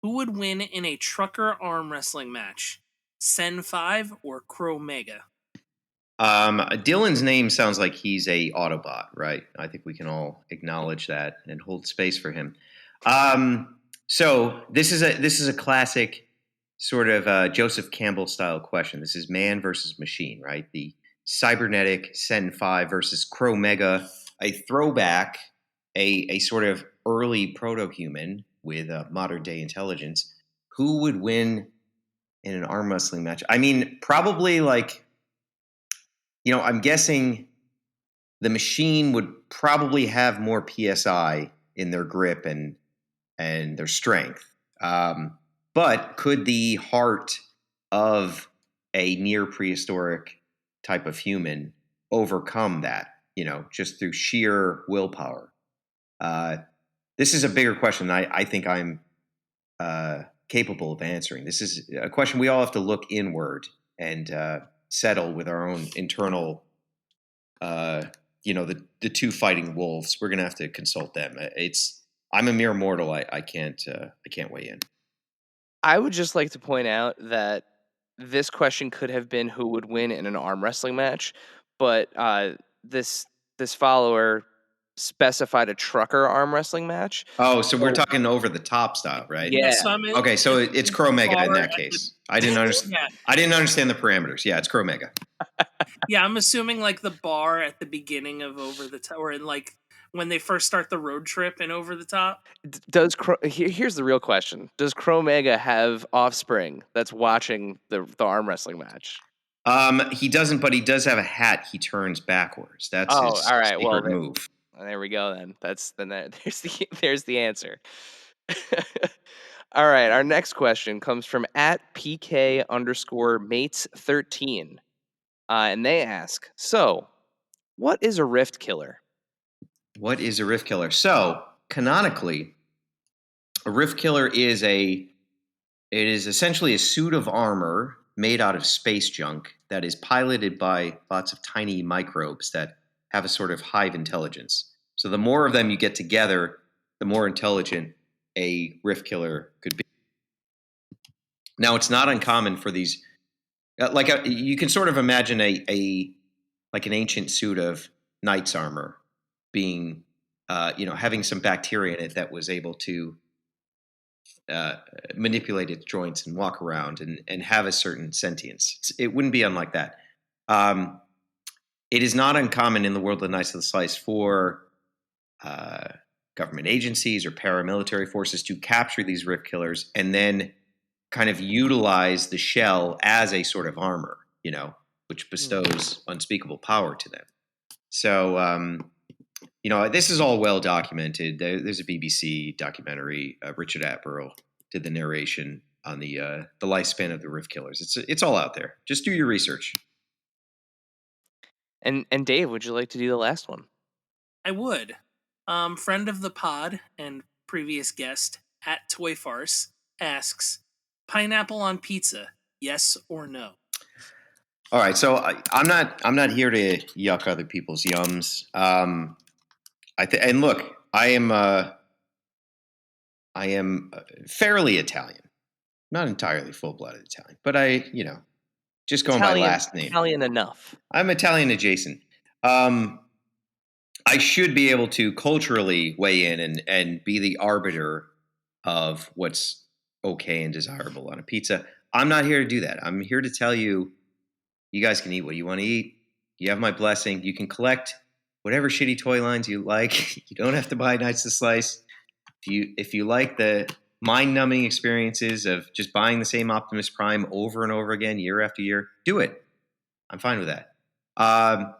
who would win in a trucker arm wrestling match? Sen 5 or Crow Mega? Dylan's name sounds like he's a Autobot, right? I think we can all acknowledge that and hold space for him. So this is a classic sort of Joseph Campbell style question. This is man versus machine, right? The cybernetic Sen 5 versus Crow Mega, a throwback, a sort of early proto-human with modern day intelligence. Who would win in an arm wrestling match? I mean, probably like, I'm guessing the machine would probably have more PSI in their grip and their strength. But could the heart of a near prehistoric type of human overcome that, just through sheer willpower? This is a bigger question than I think I'm capable of answering. This is a question we all have to look inward and settle with our own internal, the 2 fighting wolves. We're going to have to consult them. I'm a mere mortal. I can't weigh in. I would just like to point out that this question could have been who would win in an arm wrestling match, but this follower specified a trucker arm wrestling match. Oh, so we're talking over the top style, right? Yeah. Okay, so it's Crow Mega in that case. I didn't understand. Yeah. I didn't understand the parameters. Yeah, it's Crow Mega. Yeah, I'm assuming like the bar at the beginning of Over the Top, or like when they first start the road trip in Over the Top. Here's the real question: does Crow Mega have offspring that's watching the arm wrestling match? He doesn't, but he does have a hat he turns backwards. That's his all right. secret move. There we go. Then there's the answer. All right. Our next question comes from at PK_mates13, and they ask, so what is a rift killer? What is a rift killer? So canonically, a rift killer is essentially a suit of armor made out of space junk that is piloted by lots of tiny microbes that have a sort of hive intelligence. So the more of them you get together, the more intelligent a rift killer could be. Now, it's not uncommon for these, you can sort of imagine an ancient suit of knight's armor being, having some bacteria in it that was able to manipulate its joints and walk around and have a certain sentience. It wouldn't be unlike that. It is not uncommon in the world of the Knights of the Slice for government agencies or paramilitary forces to capture these rift killers and then kind of utilize the shell as a sort of armor, which bestows unspeakable power to them. So, this is all well documented. There's a BBC documentary. Richard Attenborough did the narration on the lifespan of the Rift Killers. It's all out there. Just do your research. And Dave, would you like to do the last one? I would. Friend of the pod and previous guest at Toy Farce asks, pineapple on pizza, yes or no? All right, so I'm not here to yuck other people's yums. And look, I am fairly Italian, not entirely full-blooded Italian, but just going by last name. Italian enough. I'm Italian adjacent. I should be able to culturally weigh in and be the arbiter of what's okay and desirable on a pizza. I'm not here to do that. I'm here to tell you, you guys can eat what you want to eat. You have my blessing. You can collect whatever shitty toy lines you like. You don't have to buy Knights to Slice. If you like the mind-numbing experiences of just buying the same Optimus Prime over and over again, year after year, do it. I'm fine with that. I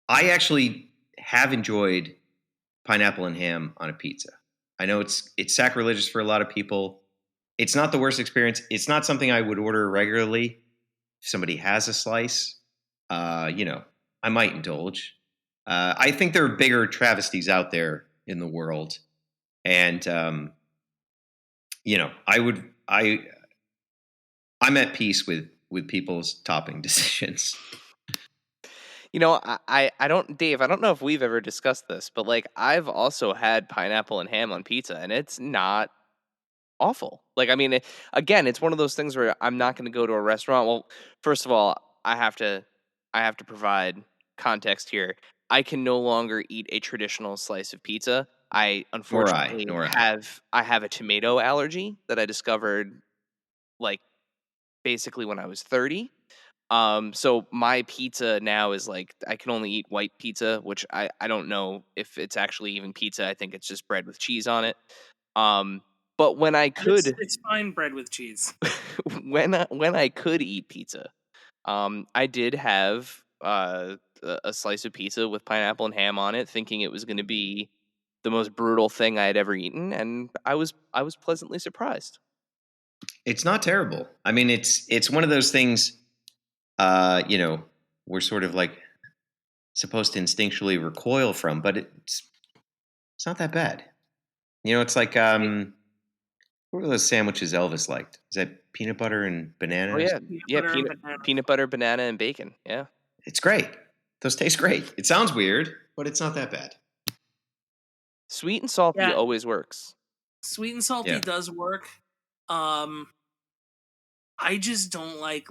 actually have enjoyed pineapple and ham on a pizza. I know it's sacrilegious for a lot of people. It's not the worst experience. It's not something I would order regularly. If somebody has a slice, I might indulge. I think there are bigger travesties out there in the world. And, I'm at peace with people's topping decisions. I don't, Dave, I don't know if we've ever discussed this, but like I've also had pineapple and ham on pizza and it's not awful. Like, I mean, again, it's one of those things where I'm not going to go to a restaurant. Well, first of all, I have to provide context here. I can no longer eat a traditional slice of pizza. I unfortunately have a tomato allergy that I discovered like basically when I was 30. So my pizza now is like I can only eat white pizza, which I don't know if it's actually even pizza. I think it's just bread with cheese on it. But when I could, it's fine bread with cheese. when I could eat pizza, I did have a slice of pizza with pineapple and ham on it, thinking it was going to be the most brutal thing I had ever eaten, and I was pleasantly surprised. It's not terrible. I mean, it's one of those things. We're sort of like supposed to instinctually recoil from, but it's not that bad. It's like what were those sandwiches Elvis liked? Is that peanut butter and banana? Oh yeah, peanut butter, banana, and bacon. Yeah, it's great. Those taste great. It sounds weird, but it's not that bad. Sweet and salty always works. Sweet and salty does work. I just don't like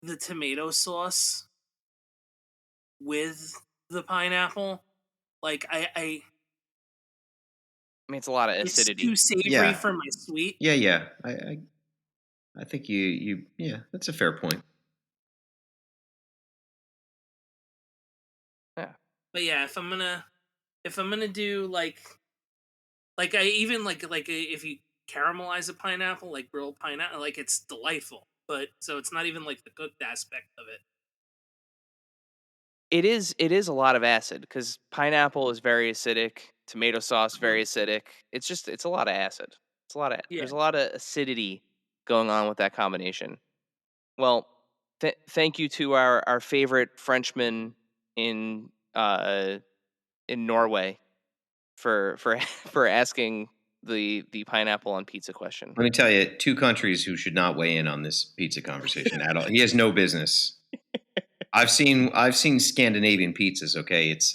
the tomato sauce with the pineapple. Like I mean, it's a lot of acidity. It's too savory for my sweet. Yeah. I think you that's a fair point. Yeah. But yeah, if I'm gonna do like I even like if you caramelize a pineapple, like grilled pineapple, like it's delightful. But so it's not even like the cooked aspect of it. It is a lot of acid because pineapple is very acidic. Tomato sauce very acidic. It's a lot of acid. There's a lot of acidity going on with that combination. Well, thank you to our favorite Frenchman in Norway for asking the pineapple on pizza question. Let me tell you, two countries who should not weigh in on this pizza conversation at all. He has no business. I've seen Scandinavian pizzas. Okay, it's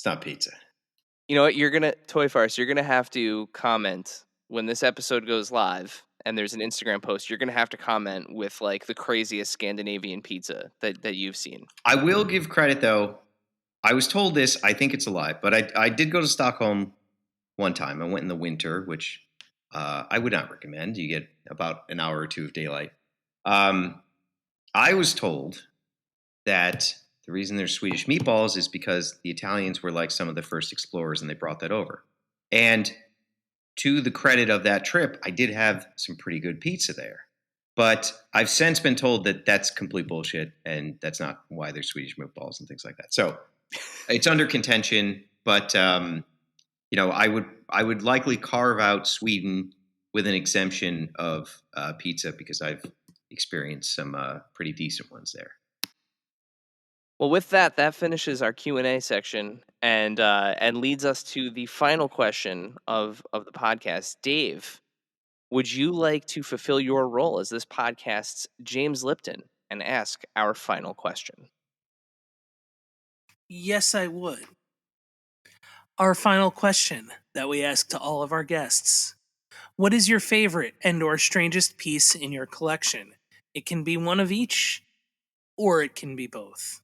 not pizza. You know what? Toy Farce, you're gonna have to comment when this episode goes live and there's an Instagram post. You're gonna have to comment with like the craziest Scandinavian pizza that you've seen. I will give credit though. I was told this. I think it's a lie, but I did go to Stockholm one time. I went in the winter, which I would not recommend. You get about an hour or two of daylight. I was told that the reason there's Swedish meatballs is because the Italians were like some of the first explorers and they brought that over. And to the credit of that trip, I did have some pretty good pizza there. But I've since been told that that's complete bullshit, and that's not why there's Swedish meatballs and things like that. So it's under contention, but I would likely carve out Sweden with an exemption of pizza because I've experienced some pretty decent ones there. Well, with that finishes our Q&A section and leads us to the final question of the podcast. Dave, would you like to fulfill your role as this podcast's James Lipton and ask our final question? Yes, I would. Our final question that we ask to all of our guests. What is your favorite and/or strangest piece in your collection? It can be one of each, or it can be both.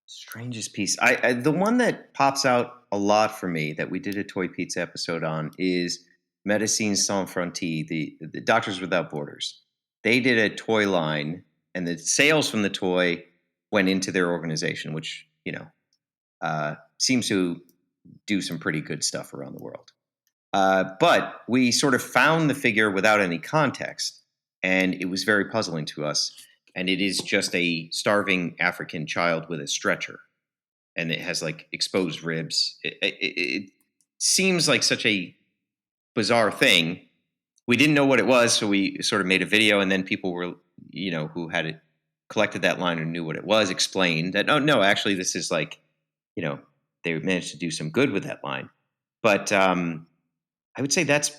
Strangest piece. I the one that pops out a lot for me that we did a Toy Pizza episode on is Médecins Sans Frontières, the Doctors Without Borders. They did a toy line, and the sales from the toy went into their organization, which seems to do some pretty good stuff around the world. But we sort of found the figure without any context, and it was very puzzling to us. And it is just a starving African child with a stretcher, and it has like exposed ribs. It seems like such a bizarre thing. We didn't know what it was, so we sort of made a video, and then people were, who had it collected that line and knew what it was, explained that, oh no, actually this is like, they managed to do some good with that line. But I would say that's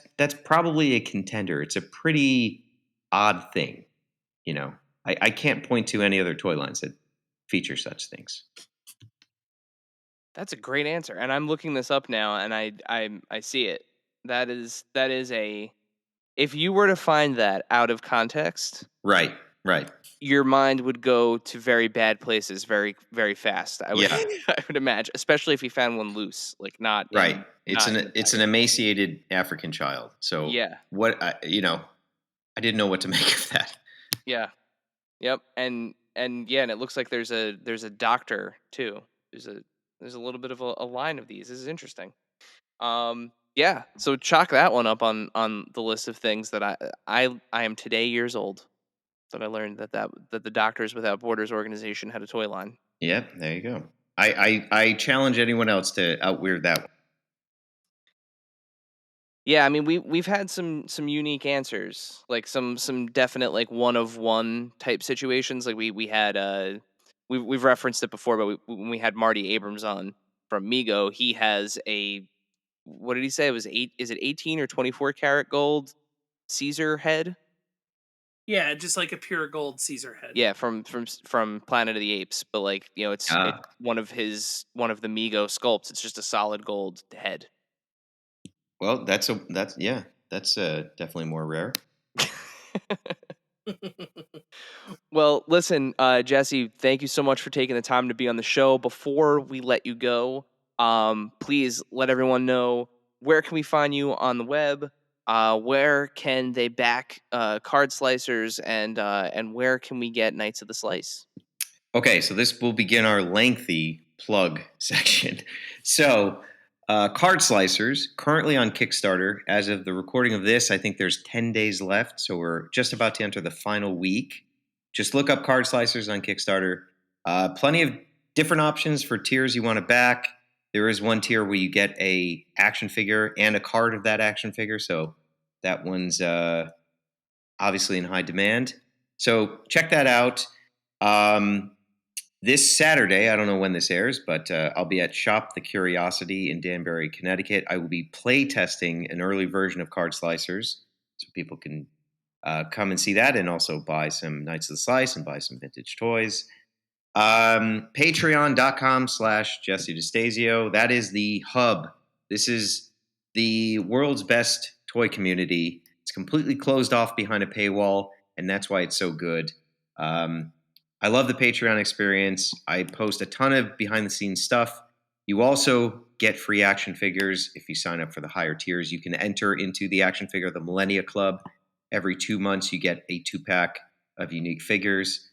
probably a contender. It's a pretty odd thing, I can't point to any other toy lines that feature such things. That's a great answer, and I'm looking this up now, and I see it. That is a. If you were to find that out of context, right, your mind would go to very bad places very, very fast. I would imagine, especially if you found one loose, like not right. It's an emaciated African child. So yeah, what I didn't know what to make of that. Yeah. Yep, and it looks like there's a doctor too. There's a little bit of a line of these. This is interesting. Yeah. So chalk that one up on the list of things that I am today years old that I learned that the Doctors Without Borders organization had a toy line. Yep, there you go. I challenge anyone else to out-weird that one. Yeah, I mean we've had some unique answers, like some definite like one of one type situations. Like we had we've referenced it before, but when we had Marty Abrams on from Mego, he has a, what did he say? It was 18 or 24 karat gold Caesar head? Yeah, just like a pure gold Caesar head. Yeah, from Planet of the Apes, but like it's one of the Mego sculpts. It's just a solid gold head. Well, that's definitely more rare. Well, listen, Jesse, thank you so much for taking the time to be on the show. Before we let you go, please let everyone know, where can we find you on the web? Where can they back Card Slicers, and where can we get Knights of the Slice? Okay, so this will begin our lengthy plug section. So, Card Slicers, currently on Kickstarter. As of the recording of this, I think there's 10 days left, so we're just about to enter the final week. Just look up Card Slicers on Kickstarter. Plenty of different options for tiers you want to back. There is one tier where you get a action figure and a card of that action figure, so that one's obviously in high demand. So check that out. This Saturday, I don't know when this airs, but I'll be at Shop the Curiosity in Danbury, Connecticut. I will be play testing an early version of Card Slicers, so people can come and see that, and also buy some Knights of the Slice and buy some vintage toys. Patreon.com/Jesse DeStasio. That is the hub. This is the world's best toy community. It's completely closed off behind a paywall, and that's why it's so good. I love the Patreon experience. I post a ton of behind-the-scenes stuff. You also get free action figures if you sign up for the higher tiers. You can enter into the action figure, the Millennia Club. Every 2 months, you get a 2-pack of unique figures.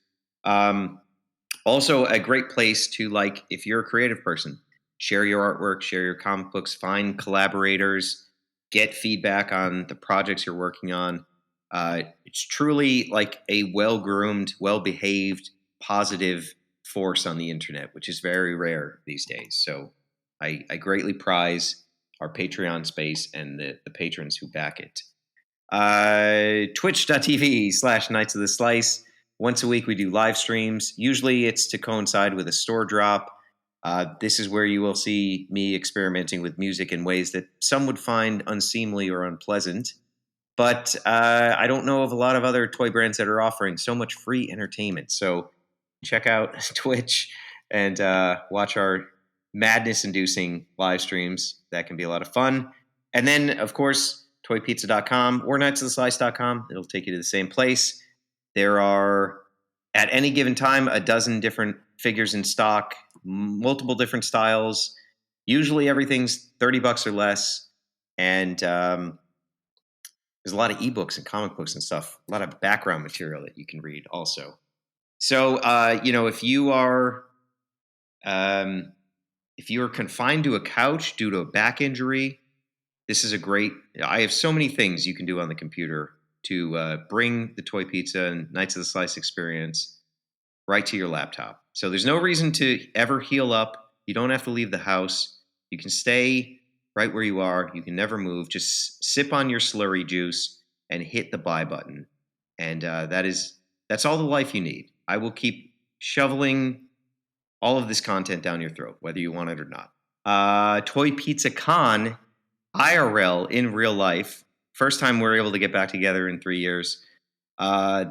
Also, a great place to, like, if you're a creative person, share your artwork, share your comic books, find collaborators, get feedback on the projects you're working on. It's truly like a well-groomed, well-behaved, positive force on the internet, which is very rare these days. So I greatly prize our Patreon space and the patrons who back it. Twitch.tv/Knights of the Slice. Once a week, we do live streams. Usually it's to coincide with a store drop. This is where you will see me experimenting with music in ways that some would find unseemly or unpleasant. But I don't know of a lot of other toy brands that are offering so much free entertainment. So check out Twitch and watch our madness-inducing live streams. That can be a lot of fun. And then, of course, toypizza.com or knightsoftheslice.com. It'll take you to the same place. There are, at any given time, a dozen different figures in stock, multiple different styles. Usually everything's $30 or less. And there's a lot of ebooks and comic books and stuff, a lot of background material that you can read also. So, if you are confined to a couch due to a back injury, this is I have so many things you can do on the computer to bring the Toy Pizza and Knights of the Slice experience right to your laptop. So there's no reason to ever heal up. You don't have to leave the house. You can stay right where you are. You can never move. Just sip on your slurry juice and hit the buy button. And that's all the life you need. I will keep shoveling all of this content down your throat, whether you want it or not. Toy Pizza Con, IRL, in real life. First time we're able to get back together in 3 years.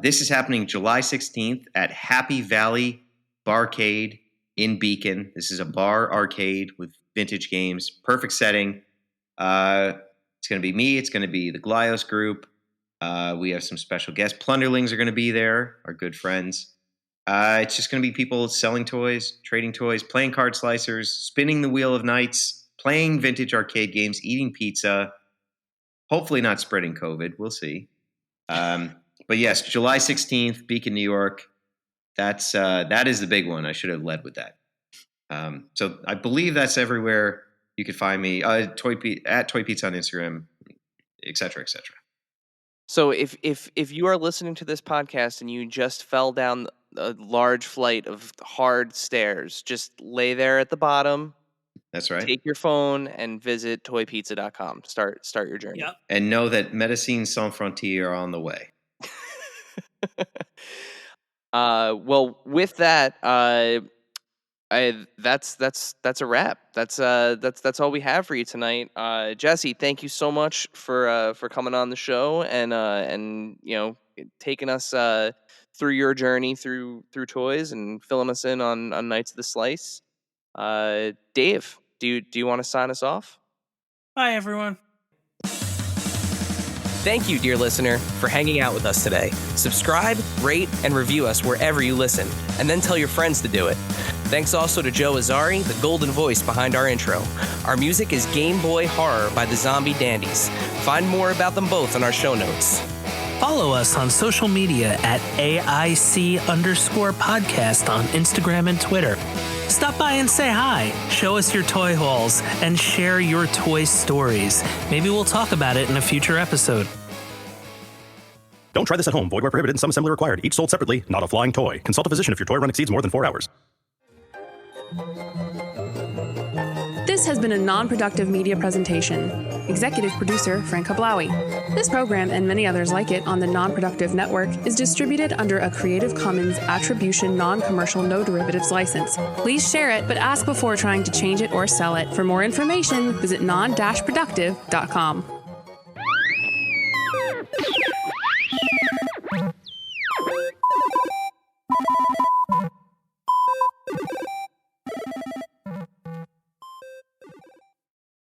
This is happening July 16th at Happy Valley Barcade in Beacon. This is a bar arcade with vintage games. Perfect setting. It's going to be me. It's going to be the Glios group. We have some special guests. Plunderlings are going to be there, our good friends. It's just going to be people selling toys, trading toys, playing card slicers, spinning the Wheel of Knights, playing vintage arcade games, eating pizza. Hopefully not spreading COVID. We'll see. But yes, July 16th, Beacon, New York. That is the big one. I should have led with that. So I believe that's everywhere you could find me. At Toy Pizza on Instagram, et cetera, et cetera. So if you are listening to this podcast and you just fell down a large flight of hard stairs, just lay there at the bottom. That's right. Take your phone and visit toypizza.com. Start your journey. Yep. And know that Médecins Sans Frontières are on the way. Well, with that, that's a wrap. That's all we have for you tonight. Jesse, thank you so much for coming on the show and taking us through your journey through toys and filling us in on Knights of the Slice. Dave, do you want to sign us off? Bye, everyone. Thank you, dear listener, for hanging out with us today. Subscribe, rate, and review us wherever you listen, and then tell your friends to do it. Thanks also to Joe Azari, the golden voice behind our intro. Our music is Game Boy Horror by the Zombie Dandies. Find more about them both in our show notes. Follow us on social media at AIC_podcast on Instagram and Twitter. Stop by and say hi, show us your toy hauls, and share your toy stories. Maybe we'll talk about it in a future episode. Don't try this at home. Void where prohibited and some assembly required. Each sold separately, not a flying toy. Consult a physician if your toy run exceeds more than 4 hours. This has been a non-productive media presentation. Executive producer, Frank Hablawi. This program and many others like it on the Non-Productive Network is distributed under a Creative Commons Attribution Non-Commercial No Derivatives license. Please share it, but ask before trying to change it or sell it. For more information, visit non-productive.com.